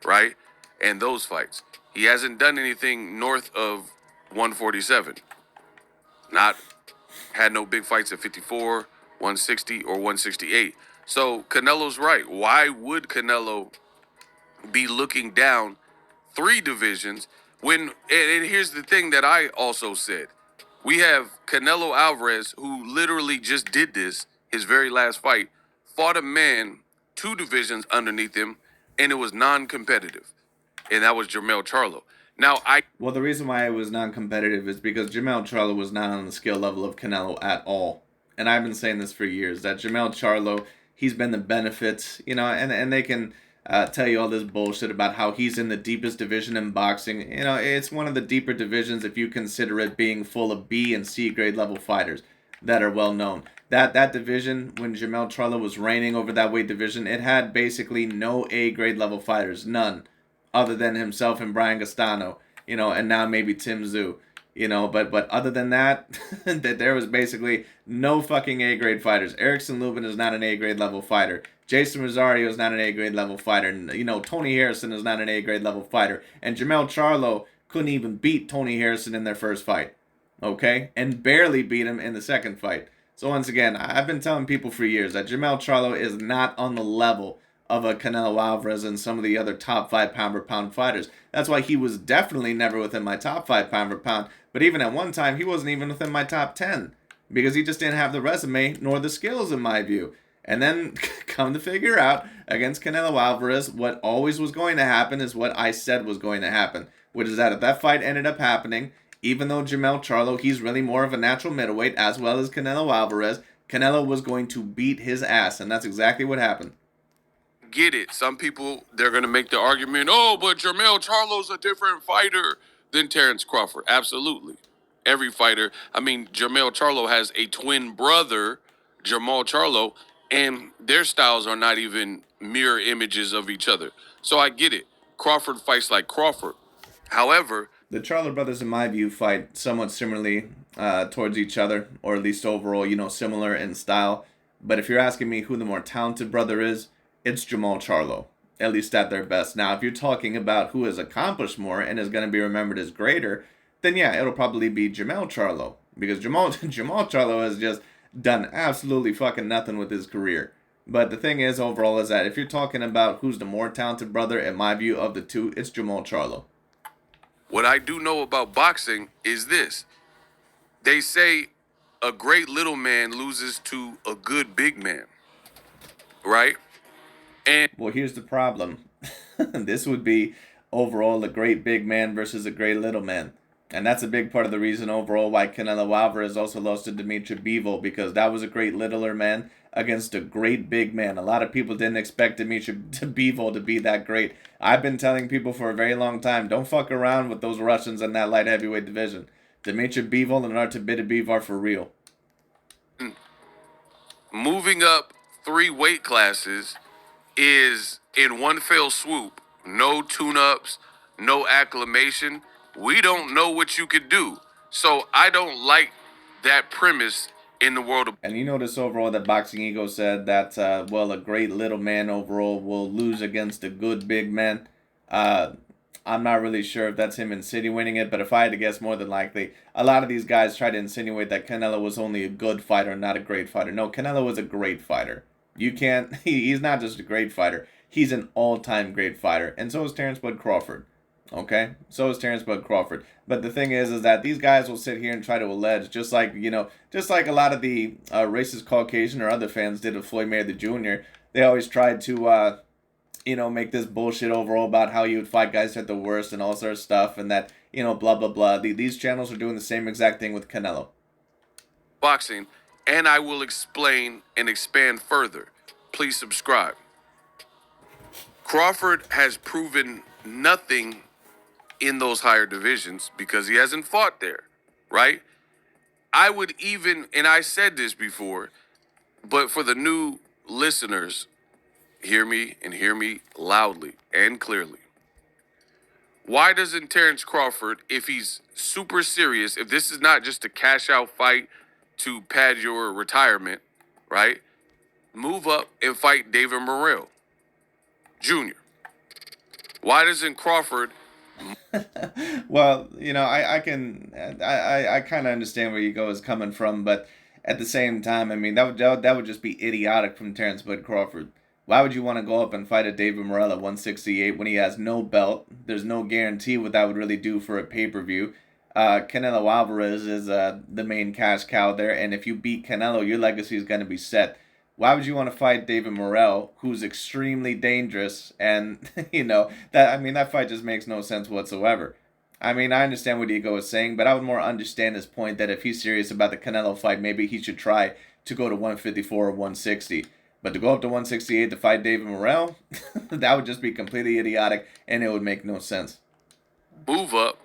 right? And those fights. He hasn't done anything north of 147. Had no big fights at 54, 160, or 168. So Canelo's right. Why would Canelo be looking down 3 divisions when, and here's the thing that I also said. We have Canelo Alvarez, who literally just did this, his very last fight, fought a man 2 divisions underneath him, and it was non-competitive. And that was Jermell Charlo. Well, the reason why it was non-competitive is because Jermell Charlo was not on the skill level of Canelo at all. And I've been saying this for years, that Jermell Charlo, he's been the benefits, and they can tell you all this bullshit about how he's in the deepest division in boxing. It's one of the deeper divisions if you consider it being full of B and C grade level fighters that are well known. That division, when Jermell Charlo was reigning over that weight division, it had basically no A grade level fighters, none, other than himself and Brian Gastano, and now maybe Tim Tszyu, but other than that, that there was basically no fucking A grade fighters. Erickson Lubin is not an A grade level fighter. Jason Rosario is not an A grade level fighter. Tony Harrison is not an A grade level fighter. And Jermell Charlo couldn't even beat Tony Harrison in their first fight. Okay? And barely beat him in the second fight. So once again, I've been telling people for years that Jermell Charlo is not on the level of a Canelo Alvarez and some of the other top 5 pound for pound fighters. That's why he was definitely never within my top 5 pound for pound. But even at one time, he wasn't even within my top 10. because he just didn't have the resume nor the skills in my view. And then come to figure out against Canelo Alvarez, what always was going to happen is what I said was going to happen, which is that if that fight ended up happening, even though Jermell Charlo, he's really more of a natural middleweight as well as Canelo Alvarez, Canelo was going to beat his ass, and that's exactly what happened. Get it. Some people, they're going to make the argument, oh, but Jermell Charlo's a different fighter than Terence Crawford. Absolutely. Every fighter. I mean, Jermell Charlo has a twin brother, Jermall Charlo, and their styles are not even mirror images of each other. So I get it. Crawford fights like Crawford. However, the Charlo brothers, in my view, fight somewhat similarly towards each other, or at least overall, similar in style. But if you're asking me who the more talented brother is, it's Jermall Charlo, at least at their best. Now, if you're talking about who has accomplished more and is going to be remembered as greater, then yeah, it'll probably be Jermell Charlo, because Jermall Charlo has just done absolutely fucking nothing with his career. But the thing is, overall, is that if you're talking about who's the more talented brother, in my view, of the two, it's Jermall Charlo. What I do know about boxing is this. They say a great little man loses to a good big man, right? And well, here's the problem. This would be overall a great big man versus a great little man. And that's a big part of the reason overall why Canelo Alvarez also lost to Dimitri Bivol, because that was a great littler man against a great big man. A lot of people didn't expect Dimitri Bivol to be that great. I've been telling people for a very long time, don't fuck around with those Russians in that light heavyweight division. Dimitri Bivol and Artur are for real. Moving up 3 weight classes is in one fell swoop. No tune-ups, no acclimation. We don't know what you could do. So I don't like that premise in the world of... And you notice overall that Boxing Ego said that, well, a great little man overall will lose against a good big man. I'm not really sure if that's him insinuating it, but if I had to guess, more than likely, a lot of these guys try to insinuate that Canelo was only a good fighter, not a great fighter. No, Canelo was a great fighter. You can't, he's not just a great fighter, he's an all-time great fighter. And so is Terence Bud Crawford. Okay? So is Terence Bud Crawford. But the thing is that these guys will sit here and try to allege, just like a lot of the racist Caucasian or other fans did with Floyd Mayweather Jr., they always tried to, make this bullshit overall about how you would fight guys at the worst and all sort of stuff, and that, blah, blah, blah. These channels are doing the same exact thing with Canelo. Boxing, and I will explain and expand further. Please subscribe. Crawford has proven nothing in those higher divisions because he hasn't fought there, right? I would even, and I said this before, but for the new listeners, hear me and hear me loudly and clearly. Why doesn't Terence Crawford, if he's super serious, if this is not just a cash out fight to pad your retirement, right? Move up and fight David Morrell Jr. Why doesn't Crawford... Well, I kind of understand where Ego is coming from, but at the same time, I mean, that would just be idiotic from Terence Bud Crawford. Why would you want to go up and fight a David Morrell at 168 when he has no belt? There's no guarantee what that would really do for a pay-per-view. Canelo Alvarez is the main cash cow there, and if you beat Canelo, your legacy is going to be set. Why would you want to fight David Morrell, who's extremely dangerous, and, that fight just makes no sense whatsoever. I mean, I understand what Ego is saying, but I would more understand his point that if he's serious about the Canelo fight, maybe he should try to go to 154 or 160. But to go up to 168 to fight David Morrell, that would just be completely idiotic, and it would make no sense. Move up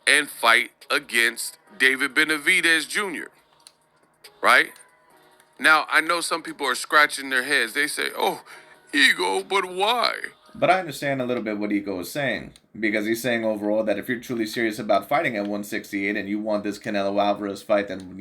and fight against David Benavidez Jr., right? Now, I know some people are scratching their heads. They say, oh, Ego, but why? But I understand a little bit what Ego is saying, because he's saying overall that if you're truly serious about fighting at 168 and you want this Canelo Alvarez fight, then,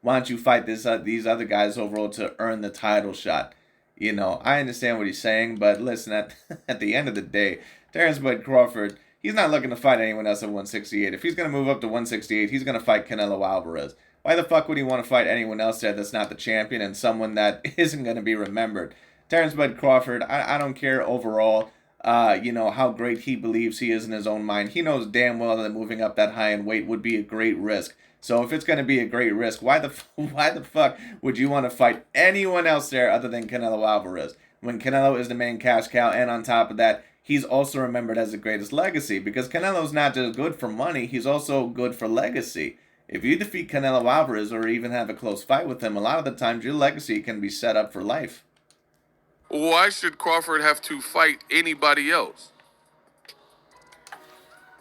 why don't you fight these other guys overall to earn the title shot? I understand what he's saying, but listen, at the end of the day, Terence Bud Crawford, he's not looking to fight anyone else at 168. If he's going to move up to 168, he's going to fight Canelo Alvarez. Why the fuck would he want to fight anyone else there that's not the champion and someone that isn't going to be remembered? Terence Bud Crawford, I don't care overall how great he believes he is in his own mind. He knows damn well that moving up that high in weight would be a great risk. So if it's going to be a great risk, why the fuck would you want to fight anyone else there other than Canelo Alvarez? When Canelo is the main cash cow, and on top of that, he's also remembered as the greatest legacy, because Canelo's not just good for money, he's also good for legacy. If you defeat Canelo Alvarez or even have a close fight with him, a lot of the times your legacy can be set up for life. Why should Crawford have to fight anybody else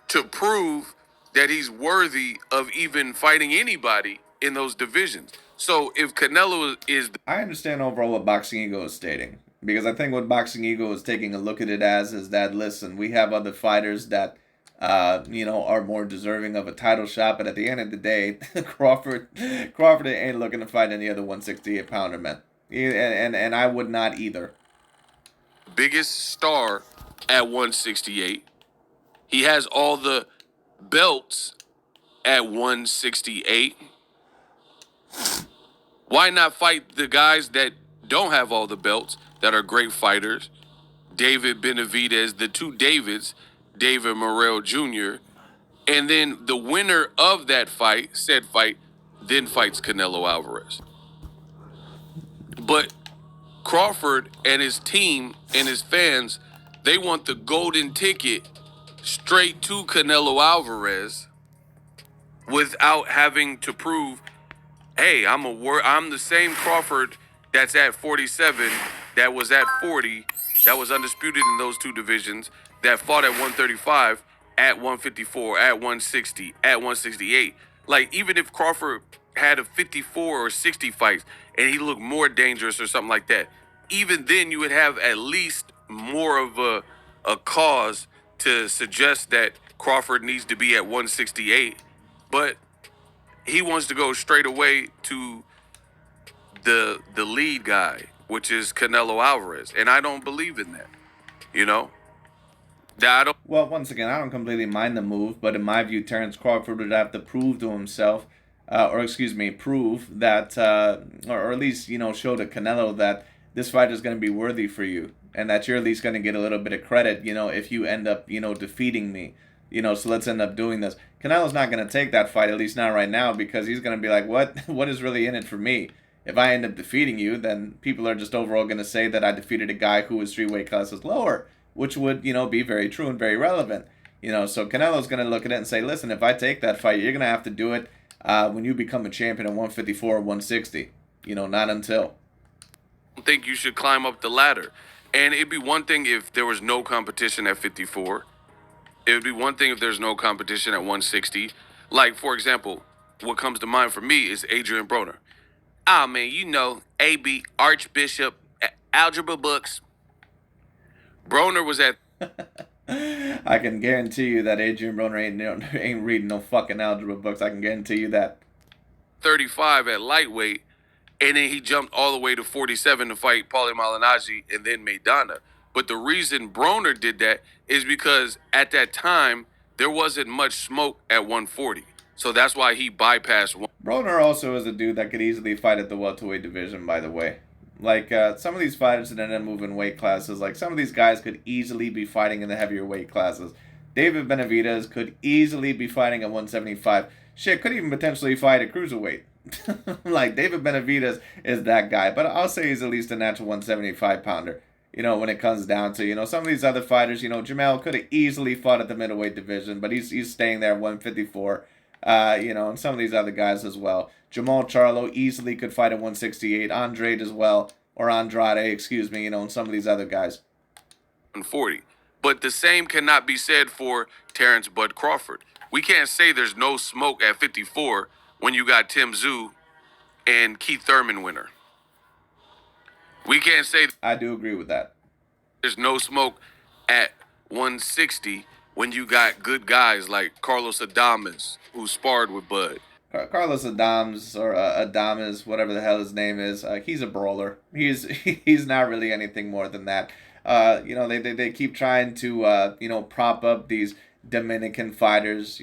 to prove that he's worthy of even fighting anybody in those divisions? So if Canelo is... I understand overall what Boxing Ego is stating, because I think what Boxing Ego is taking a look at it as is that, listen, we have other fighters that are more deserving of a title shot, but at the end of the day, Crawford ain't looking to fight any other 168 pounder, man. And I would not either. Biggest star at 168. He has all the belts at 168. Why not fight the guys that don't have all the belts, that are great fighters? David Benavidez, the two Davids, David Morrell Jr., and then the winner of that fight, then fights Canelo Alvarez. But Crawford and his team and his fans, they want the golden ticket straight to Canelo Alvarez without having to prove, hey, I'm the same Crawford that's at 47, that was at 40, that was undisputed in those two divisions, that fought at 135, at 154, at 160, at 168. Like, even if Crawford had a 54 or 60 fights and he looked more dangerous or something like that, even then you would have at least more of a cause to suggest that Crawford needs to be at 168. But he wants to go straight away to the lead guy, which is Canelo Alvarez. And I don't believe in that, you know? Well, once again, I don't completely mind the move, but in my view, Terence Crawford would have to prove to himself, prove that, or at least, show to Canelo that this fight is going to be worthy for you, and that you're at least going to get a little bit of credit, if you end up, defeating me. So let's end up doing this. Canelo's not going to take that fight, at least not right now, because he's going to be like, what is really in it for me? If I end up defeating you, then people are just overall going to say that I defeated a guy who was 3 weight classes lower, which would, be very true and very relevant. So Canelo's going to look at it and say, listen, if I take that fight, you're going to have to do it when you become a champion at 154 or 160. Not until. I think you should climb up the ladder. And it'd be one thing if there was no competition at 54. It would be one thing if there's no competition at 160. Like, for example, what comes to mind for me is Adrian Broner. Ah, man, AB, Archbishop, algebra books. Broner was at... I can guarantee you that Adrian Broner ain't reading no fucking algebra books. I can guarantee you that. 35 at lightweight, and then he jumped all the way to 47 to fight Paulie Malignaggi and then Maidana. But the reason Broner did that is because at that time, there wasn't much smoke at 140. So that's why he bypassed one. Broner also is a dude that could easily fight at the welterweight division, by the way. Like, some of these fighters that end up moving weight classes, like, some of these guys could easily be fighting in the heavier weight classes. David Benavidez could easily be fighting at 175. Shit, could even potentially fight at cruiserweight. Like, David Benavidez is that guy. But I'll say he's at least a natural 175 pounder. When it comes down to, some of these other fighters, Jamel could have easily fought at the middleweight division, but he's staying there at 154. And some of these other guys as well. Jamal Charlo easily could fight at 168. Andrade, and some of these other guys. 140. But the same cannot be said for Terence Bud Crawford. We can't say there's no smoke at 54 when you got Tim Tszyu and Keith Thurman winner. We can't say... I do agree with that. There's no smoke at 160 when you got good guys like Carlos Adames, who sparred with Bud. Carlos Adames, or Adames, whatever the hell his name is, he's a brawler. He's not really anything more than that. They keep trying to prop up these Dominican fighters,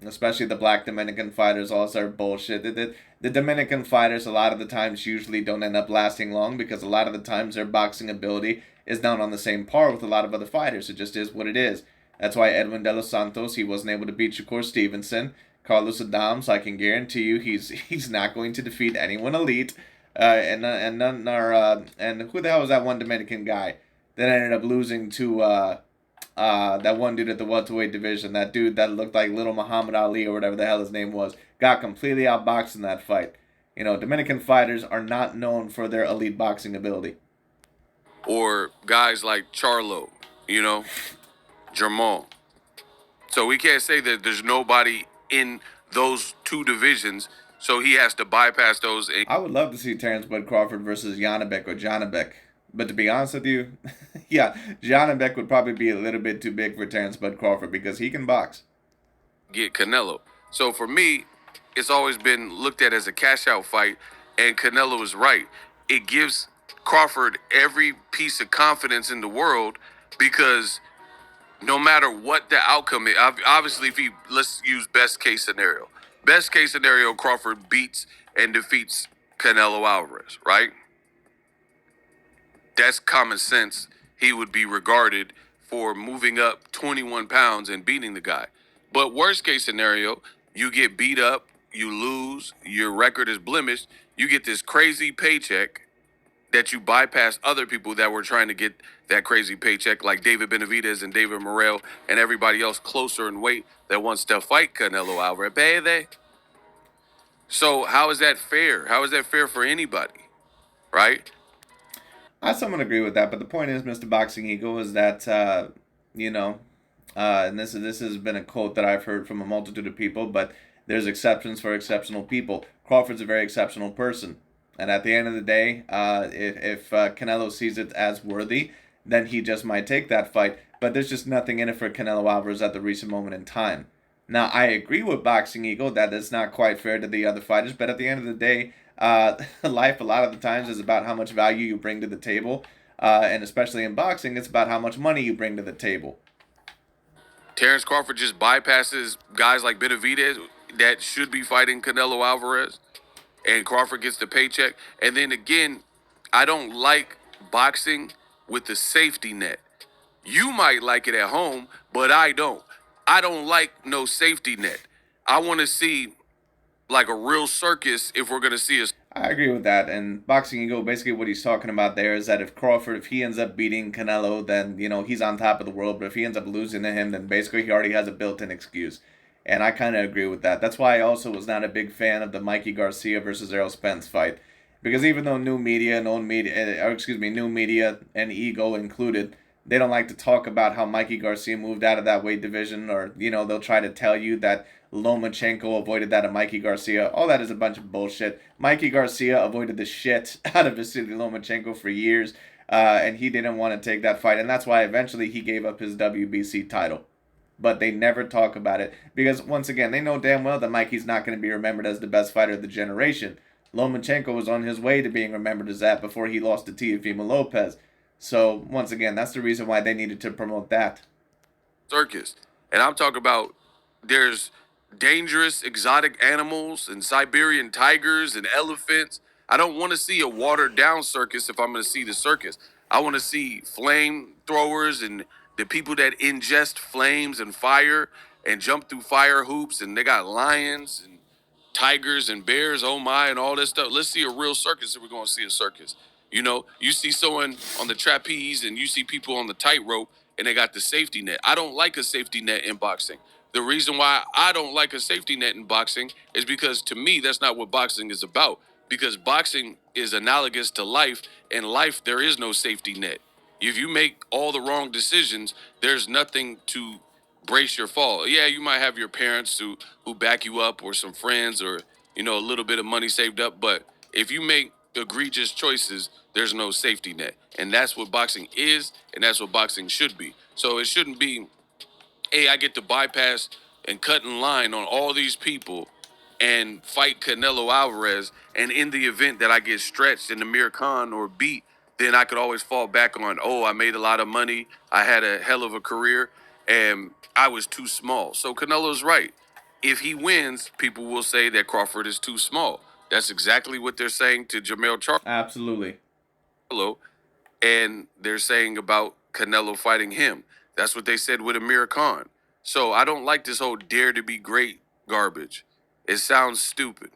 especially the black Dominican fighters. All their bullshit. The Dominican fighters a lot of the times usually don't end up lasting long because a lot of the times their boxing ability is not on the same par with a lot of other fighters. It just is what it is. That's why Edwin De Los Santos, he wasn't able to beat Shakur Stevenson. Carlos Adams, I can guarantee you, he's not going to defeat anyone elite. And none are and who the hell was that one Dominican guy that ended up losing to that one dude at the welterweight division? That dude that looked like little Muhammad Ali or whatever the hell his name was, got completely outboxed in that fight. You know, Dominican fighters are not known for their elite boxing ability. Or guys like Charlo, you know, Jamal. So we can't say that there's nobody in those two divisions, so he has to bypass those. I would love to see Terence Bud Crawford versus Janabek or Janabek. But to be honest with you, yeah, Janabek would probably be a little bit too big for Terence Bud Crawford because he can box. Get Canelo. So for me, it's always been looked at as a cash out fight, and Canelo is right. It gives Crawford every piece of confidence in the world because no matter what the outcome is, obviously, if he, let's use best case scenario. Best case scenario, Crawford beats and defeats Canelo Alvarez, right? That's common sense. He would be regarded for moving up 21 pounds and beating the guy. But worst case scenario, you get beat up, you lose, your record is blemished, you get this crazy paycheck that you bypass other people that were trying to get that crazy paycheck, like David Benavidez and David Morrell and everybody else closer in weight that wants to fight Canelo Alvarez. Baby. So how is that fair? How is that fair for anybody? Right? I somewhat agree with that, but the point is, Mr. Boxing Eagle, is that you know, and this has been a quote that I've heard from a multitude of people, but there's exceptions for exceptional people. Crawford's a very exceptional person, and at the end of the day, if Canelo sees it as worthy, then he just might take that fight. But there's just nothing in it for Canelo Alvarez at the recent moment in time. Now, I agree with Boxing Eagle that it's not quite fair to the other fighters, but at the end of the day, life a lot of the times is about how much value you bring to the table, and especially in boxing, it's about how much money you bring to the table. Terence Crawford just bypasses guys like Benavidez that should be fighting Canelo Alvarez, and Crawford gets the paycheck. And then again, I don't like boxing with the safety net. You might like it at home, but I don't. I don't like no safety net. I want to see like a real circus if we're going to see a. I agree with that. And Boxing Eagle, basically what he's talking about there is that if Crawford, if he ends up beating Canelo, then, you know, he's on top of the world. But if he ends up losing to him, then basically he already has a built-in excuse. And I kind of agree with that. That's why I also was not a big fan of the Mikey Garcia versus Errol Spence fight. Because even though new media and new media and Ego included, they don't like to talk about how Mikey Garcia moved out of that weight division, or, you know, they'll try to tell you that Lomachenko avoided that of Mikey Garcia. All that is a bunch of bullshit. Mikey Garcia avoided the shit out of Vasily Lomachenko for years, and he didn't want to take that fight, and that's why eventually he gave up his WBC title. But they never talk about it because, once again, they know damn well that Mikey's not going to be remembered as the best fighter of the generation. Lomachenko was on his way to being remembered as that before he lost to Teofimo Lopez. So, once again, that's the reason why they needed to promote that. Circus. And I'm talking about there's dangerous exotic animals and Siberian tigers and elephants. I don't want to see a watered down circus if I'm going to see the circus. I want to see flame throwers and the people that ingest flames and fire and jump through fire hoops, and they got lions and tigers and bears, oh my, and all this stuff. Let's see a real circus if we're going to see a circus. You know, you see someone on the trapeze and you see people on the tightrope and they got the safety net. I don't like a safety net in boxing. The reason why I don't like a safety net in boxing is because to me, that's not what boxing is about. Because boxing is analogous to life. In life, there is no safety net. If you make all the wrong decisions, there's nothing to brace your fall. Yeah, you might have your parents who back you up, or some friends, or a little bit of money saved up, but if you make egregious choices, there's no safety net. And that's what boxing is, and that's what boxing should be. So it shouldn't be, hey, I get to bypass and cut in line on all these people and fight Canelo Alvarez, and in the event that I get stretched in Amir Khan or beat, then I could always fall back on, oh, I made a lot of money, I had a hell of a career, and I was too small. So Canelo's right. If he wins, people will say that Crawford is too small. That's exactly what they're saying to Jamel Absolutely. Charlo. and they're saying about Canelo fighting him. That's what they said with Amir Khan. So I don't like this whole dare to be great garbage. It sounds stupid,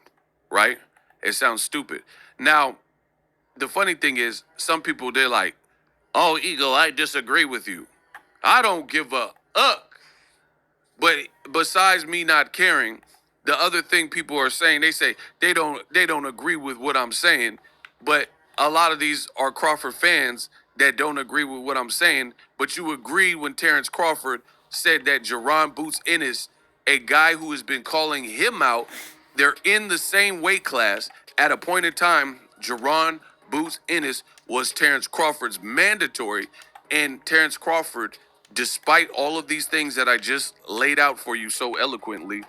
right? It sounds stupid. Now, the funny thing is, some people, they're like, oh, Ego, I disagree with you. I don't give a uck. But besides me not caring, the other thing people are saying, they say they don't agree with what I'm saying. But a lot of these are Crawford fans that don't agree with what I'm saying. But you agreed when Terence Crawford said that Jerron Boots Ennis, a guy who has been calling him out, they're in the same weight class. At a point in time, Jerron Boots Ennis was Terence Crawford's mandatory, and Terence Crawford, despite all of these things that I just laid out for you so eloquently,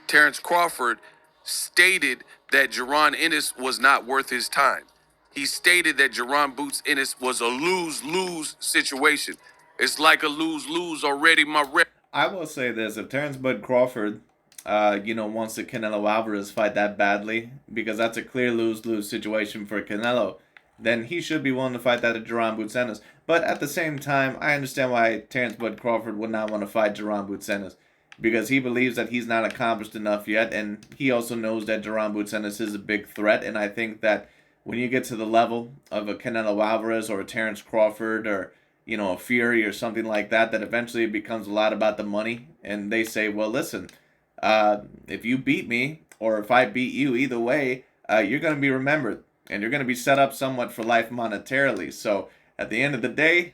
Terence Crawford stated that Jerron Ennis was not worth his time. He stated that Jerron Boots Ennis was a lose-lose situation. It's like a lose-lose already, my rep. I will say this: if Terence Bud Crawford, wants the Canelo Alvarez fight that badly, because that's a clear lose-lose situation for Canelo, then he should be willing to fight that at Jerron Boots Ennis. But at the same time, I understand why Terence Bud Crawford would not want to fight Jerron Boots Ennis, because he believes that he's not accomplished enough yet, and he also knows that Jerron Boots Ennis is a big threat. And I think that when you get to the level of a Canelo Alvarez or a Terence Crawford or a Fury or something like that, that eventually it becomes a lot about the money. And they say, well, listen, if you beat me or if I beat you, either way, you're going to be remembered and you're going to be set up somewhat for life monetarily. So at the end of the day,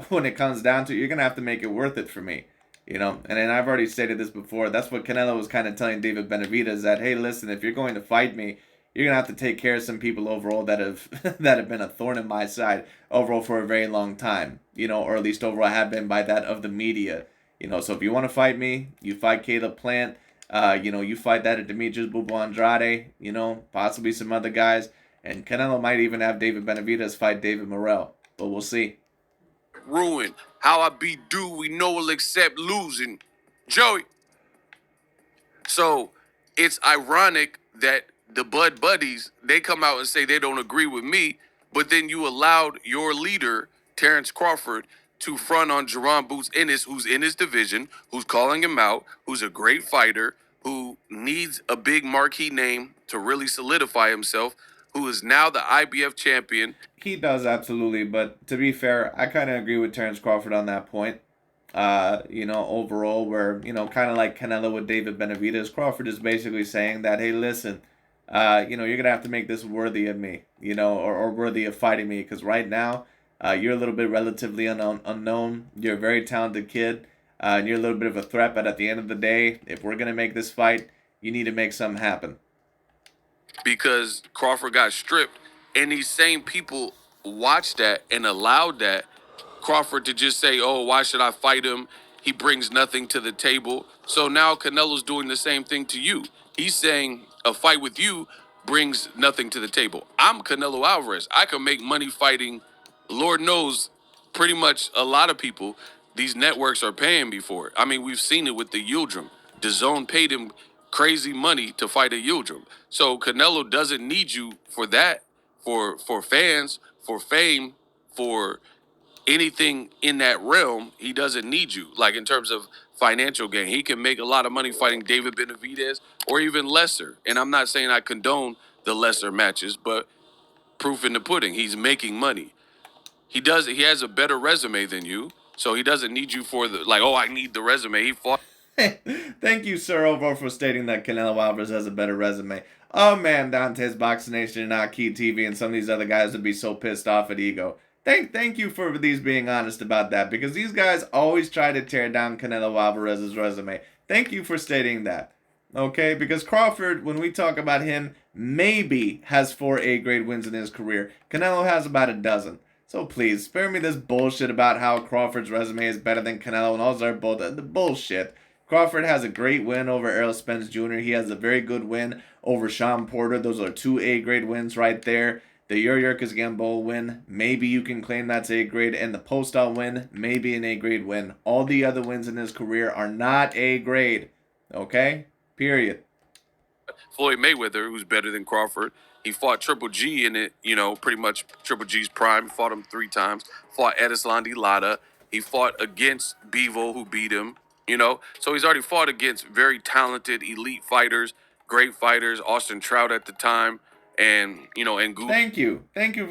when it comes down to it, you're going to have to make it worth it for me. And then I've already stated this before. That's what Canelo was kind of telling David Benavidez, that, hey, listen, if you're going to fight me, you're going to have to take care of some people overall that have that have been a thorn in my side overall for a very long time, or at least overall have been by that of the media. So if you want to fight me, you fight Caleb Plant, you fight that at Demetrius Bubo Andrade, possibly some other guys. And Canelo might even have David Benavidez fight David Morrell, but we'll see. Ruin. How I be we know will accept losing. Joey. So it's ironic that the Bud Buddies, they come out and say they don't agree with me, but then you allowed your leader, Terence Crawford, to front on Jerron Boots Ennis, who's in his division, who's calling him out, who's a great fighter, who needs a big marquee name to really solidify himself, who is now the IBF champion. He does, absolutely, but to be fair, I kind of agree with Terence Crawford on that point. Overall, where, kind of like Canelo with David Benavidez, Crawford is basically saying that, hey, listen, you're going to have to make this worthy of me, or worthy of fighting me, because right now, you're a little bit relatively unknown. You're a very talented kid, and you're a little bit of a threat, but at the end of the day, if we're going to make this fight, you need to make something happen. Because Crawford got stripped, and these same people watched that and allowed that Crawford to just say, oh, why should I fight him? He brings nothing to the table. So now Canelo's doing the same thing to you. He's saying a fight with you brings nothing to the table. I'm Canelo Alvarez. I can make money fighting, Lord knows, pretty much a lot of people. These networks are paying me for it. I mean, we've seen it with the Yildirim. DAZN paid him crazy money to fight a Yildirim. So Canelo doesn't need you for that, for fans, for fame, for anything in that realm. He doesn't need you, like in terms of financial gain. He can make a lot of money fighting David Benavidez or even lesser. And I'm not saying I condone the lesser matches, but proof in the pudding. He's making money. He has a better resume than you, so he doesn't need you for I need the resume. He fought. Thank you, Sir Ovo, for stating that Canelo Alvarez has a better resume. Oh man, Dante's Boxing Nation and Aki TV and some of these other guys would be so pissed off at Ego. Thank you for these being honest about that, because these guys always try to tear down Canelo Alvarez's resume. Thank you for stating that. Okay, because Crawford, when we talk about him, maybe has 4 A-grade wins in his career. Canelo has about a dozen. So please, spare me this bullshit about how Crawford's resume is better than Canelo and all that bullshit. Crawford has a great win over Errol Spence Jr. He has a very good win over Sean Porter. Those are 2 A-grade wins right there. The Yuriorkis Gamboa win, maybe you can claim that's A-grade. And the Postal win, maybe an A-grade win. All the other wins in his career are not A-grade. Okay? Period. Floyd Mayweather, who's better than Crawford. He fought Triple G in it, pretty much Triple G's prime. He fought him 3 times. Fought Edeslandi Lara. He fought against Bevo, who beat him. So he's already fought against very talented, elite fighters, great fighters. Austin Trout at the time, and Goose. Thank you thank you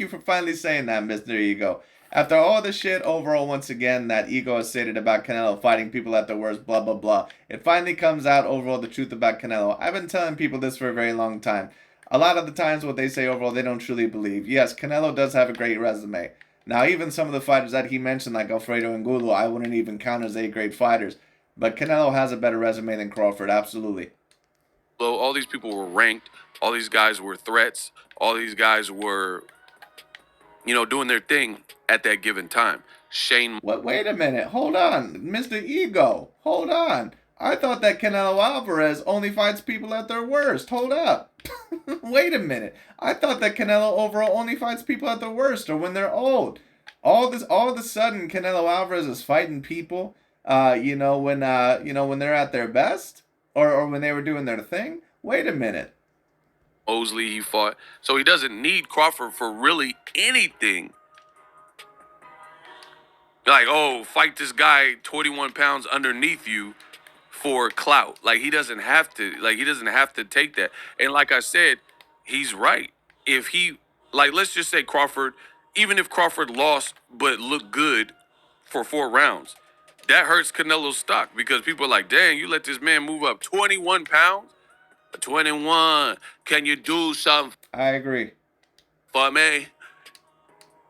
for finally saying that, Mr. Ego. After all the shit overall, once again, that Ego has stated about Canelo fighting people at their worst, blah blah blah, it finally comes out overall the truth about Canelo. I've been telling people this for a very long time. A lot of the times what they say overall they don't truly believe. Yes, Canelo does have a great resume. Now even some of the fighters that he mentioned like Alfredo Angulo, I wouldn't even count as great fighters. But Canelo has a better resume than Crawford, absolutely. All these people were ranked. All these guys were threats. All these guys were, doing their thing at that given time. Shane. What? Wait a minute. Hold on, Mr. Ego. Hold on. I thought that Canelo Alvarez only fights people at their worst. Hold up. Wait a minute. I thought that Canelo overall only fights people at their worst or when they're old. All of a sudden, Canelo Alvarez is fighting people. When they're at their best or when they were doing their thing. Wait a minute. Mosley he fought. So he doesn't need Crawford for really anything. Like, oh, fight this guy 21 pounds underneath you for clout. Like, he doesn't have to. Like, he doesn't have to take that. And like I said, he's right. If he, let's just say Crawford, even if Crawford lost but looked good for 4 rounds, that hurts Canelo's stock because people are like, dang, you let this man move up 21 pounds? 21. Can you do something I agree. for me?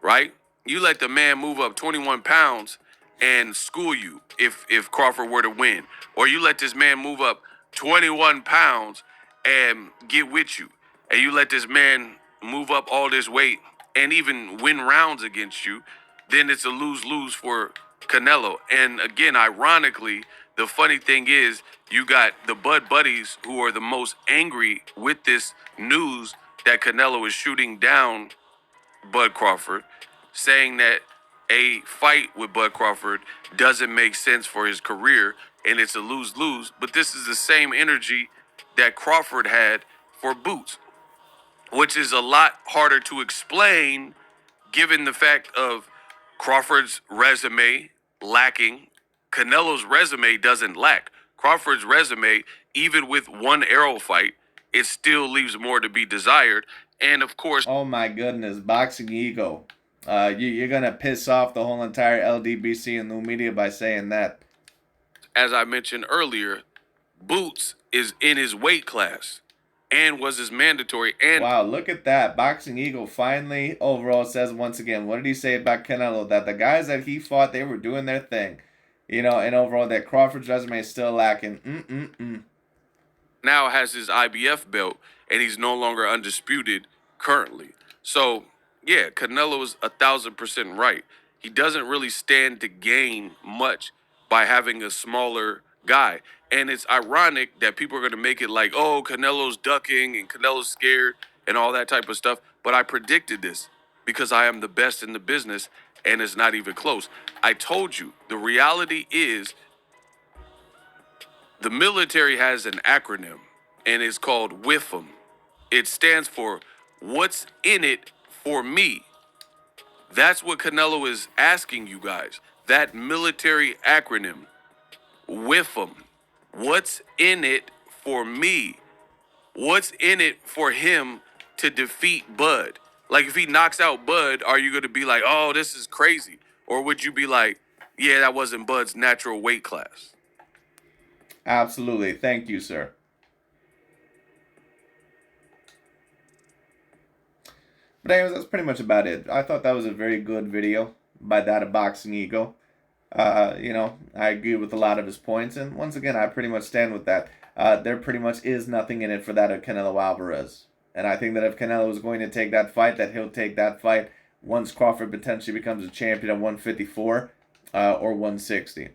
Right? You let the man move up 21 pounds and school you if Crawford were to win. Or you let this man move up 21 pounds and get with you. And you let this man move up all this weight and even win rounds against you. Then it's a lose-lose for Canelo. And again, ironically, the funny thing is you got the Bud Buddies who are the most angry with this news that Canelo is shooting down Bud Crawford, saying that a fight with Bud Crawford doesn't make sense for his career and it's a lose-lose. But this is the same energy that Crawford had for Boots, which is a lot harder to explain given the fact of Crawford's resume lacking. Canelo's resume doesn't lack. Crawford's resume, even with one arrow fight, it still leaves more to be desired. And of course, oh my goodness, boxing ego. You're gonna piss off the whole entire LDBC and new media by saying that. as I mentioned earlier, Boots is in his weight class and was his mandatory. And wow, look at that. Boxing Eagle finally overall says once again, what did he say about Canelo? That the guys that he fought, they were doing their thing. And overall that Crawford's resume is still lacking. now has his IBF belt, and he's no longer undisputed currently. So, yeah, Canelo is 1,000% right. He doesn't really stand to gain much by having a smaller guy. And it's ironic that people are going to make it like, oh, Canelo's ducking and Canelo's scared and all that type of stuff. But I predicted this because I am the best in the business, and it's not even close. I told you, the reality is the military has an acronym, and it's called WIFM. It stands for What's in It for Me. That's what Canelo is asking you guys. That military acronym, WIFM. What's in it for me? What's in it for him to defeat Bud? Like, if he knocks out Bud, are you going to be like, oh, this is crazy? Or would you be like, yeah, that wasn't Bud's natural weight class? Absolutely. Thank you, sir. But anyways, that's pretty much about it. I thought that was a very good video by that of Boxing Ego. I agree with a lot of his points, and once again, I pretty much stand with that. There pretty much is nothing in it for that of Canelo Alvarez. And I think that if Canelo is going to take that fight, that he'll take that fight once Crawford potentially becomes a champion at 154 or 160.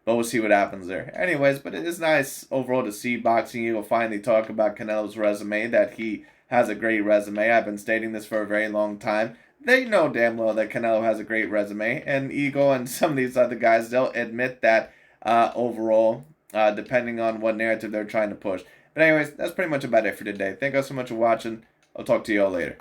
But we'll see what happens there. Anyways, but it is nice overall to see Boxing Eagle finally talk about Canelo's resume, that he has a great resume. I've been stating this for a very long time. They know damn well that Canelo has a great resume, and Eagle and some of these other guys, they'll admit that overall, depending on what narrative they're trying to push. But anyways, that's pretty much about it for today. Thank you all so much for watching. I'll talk to you all later.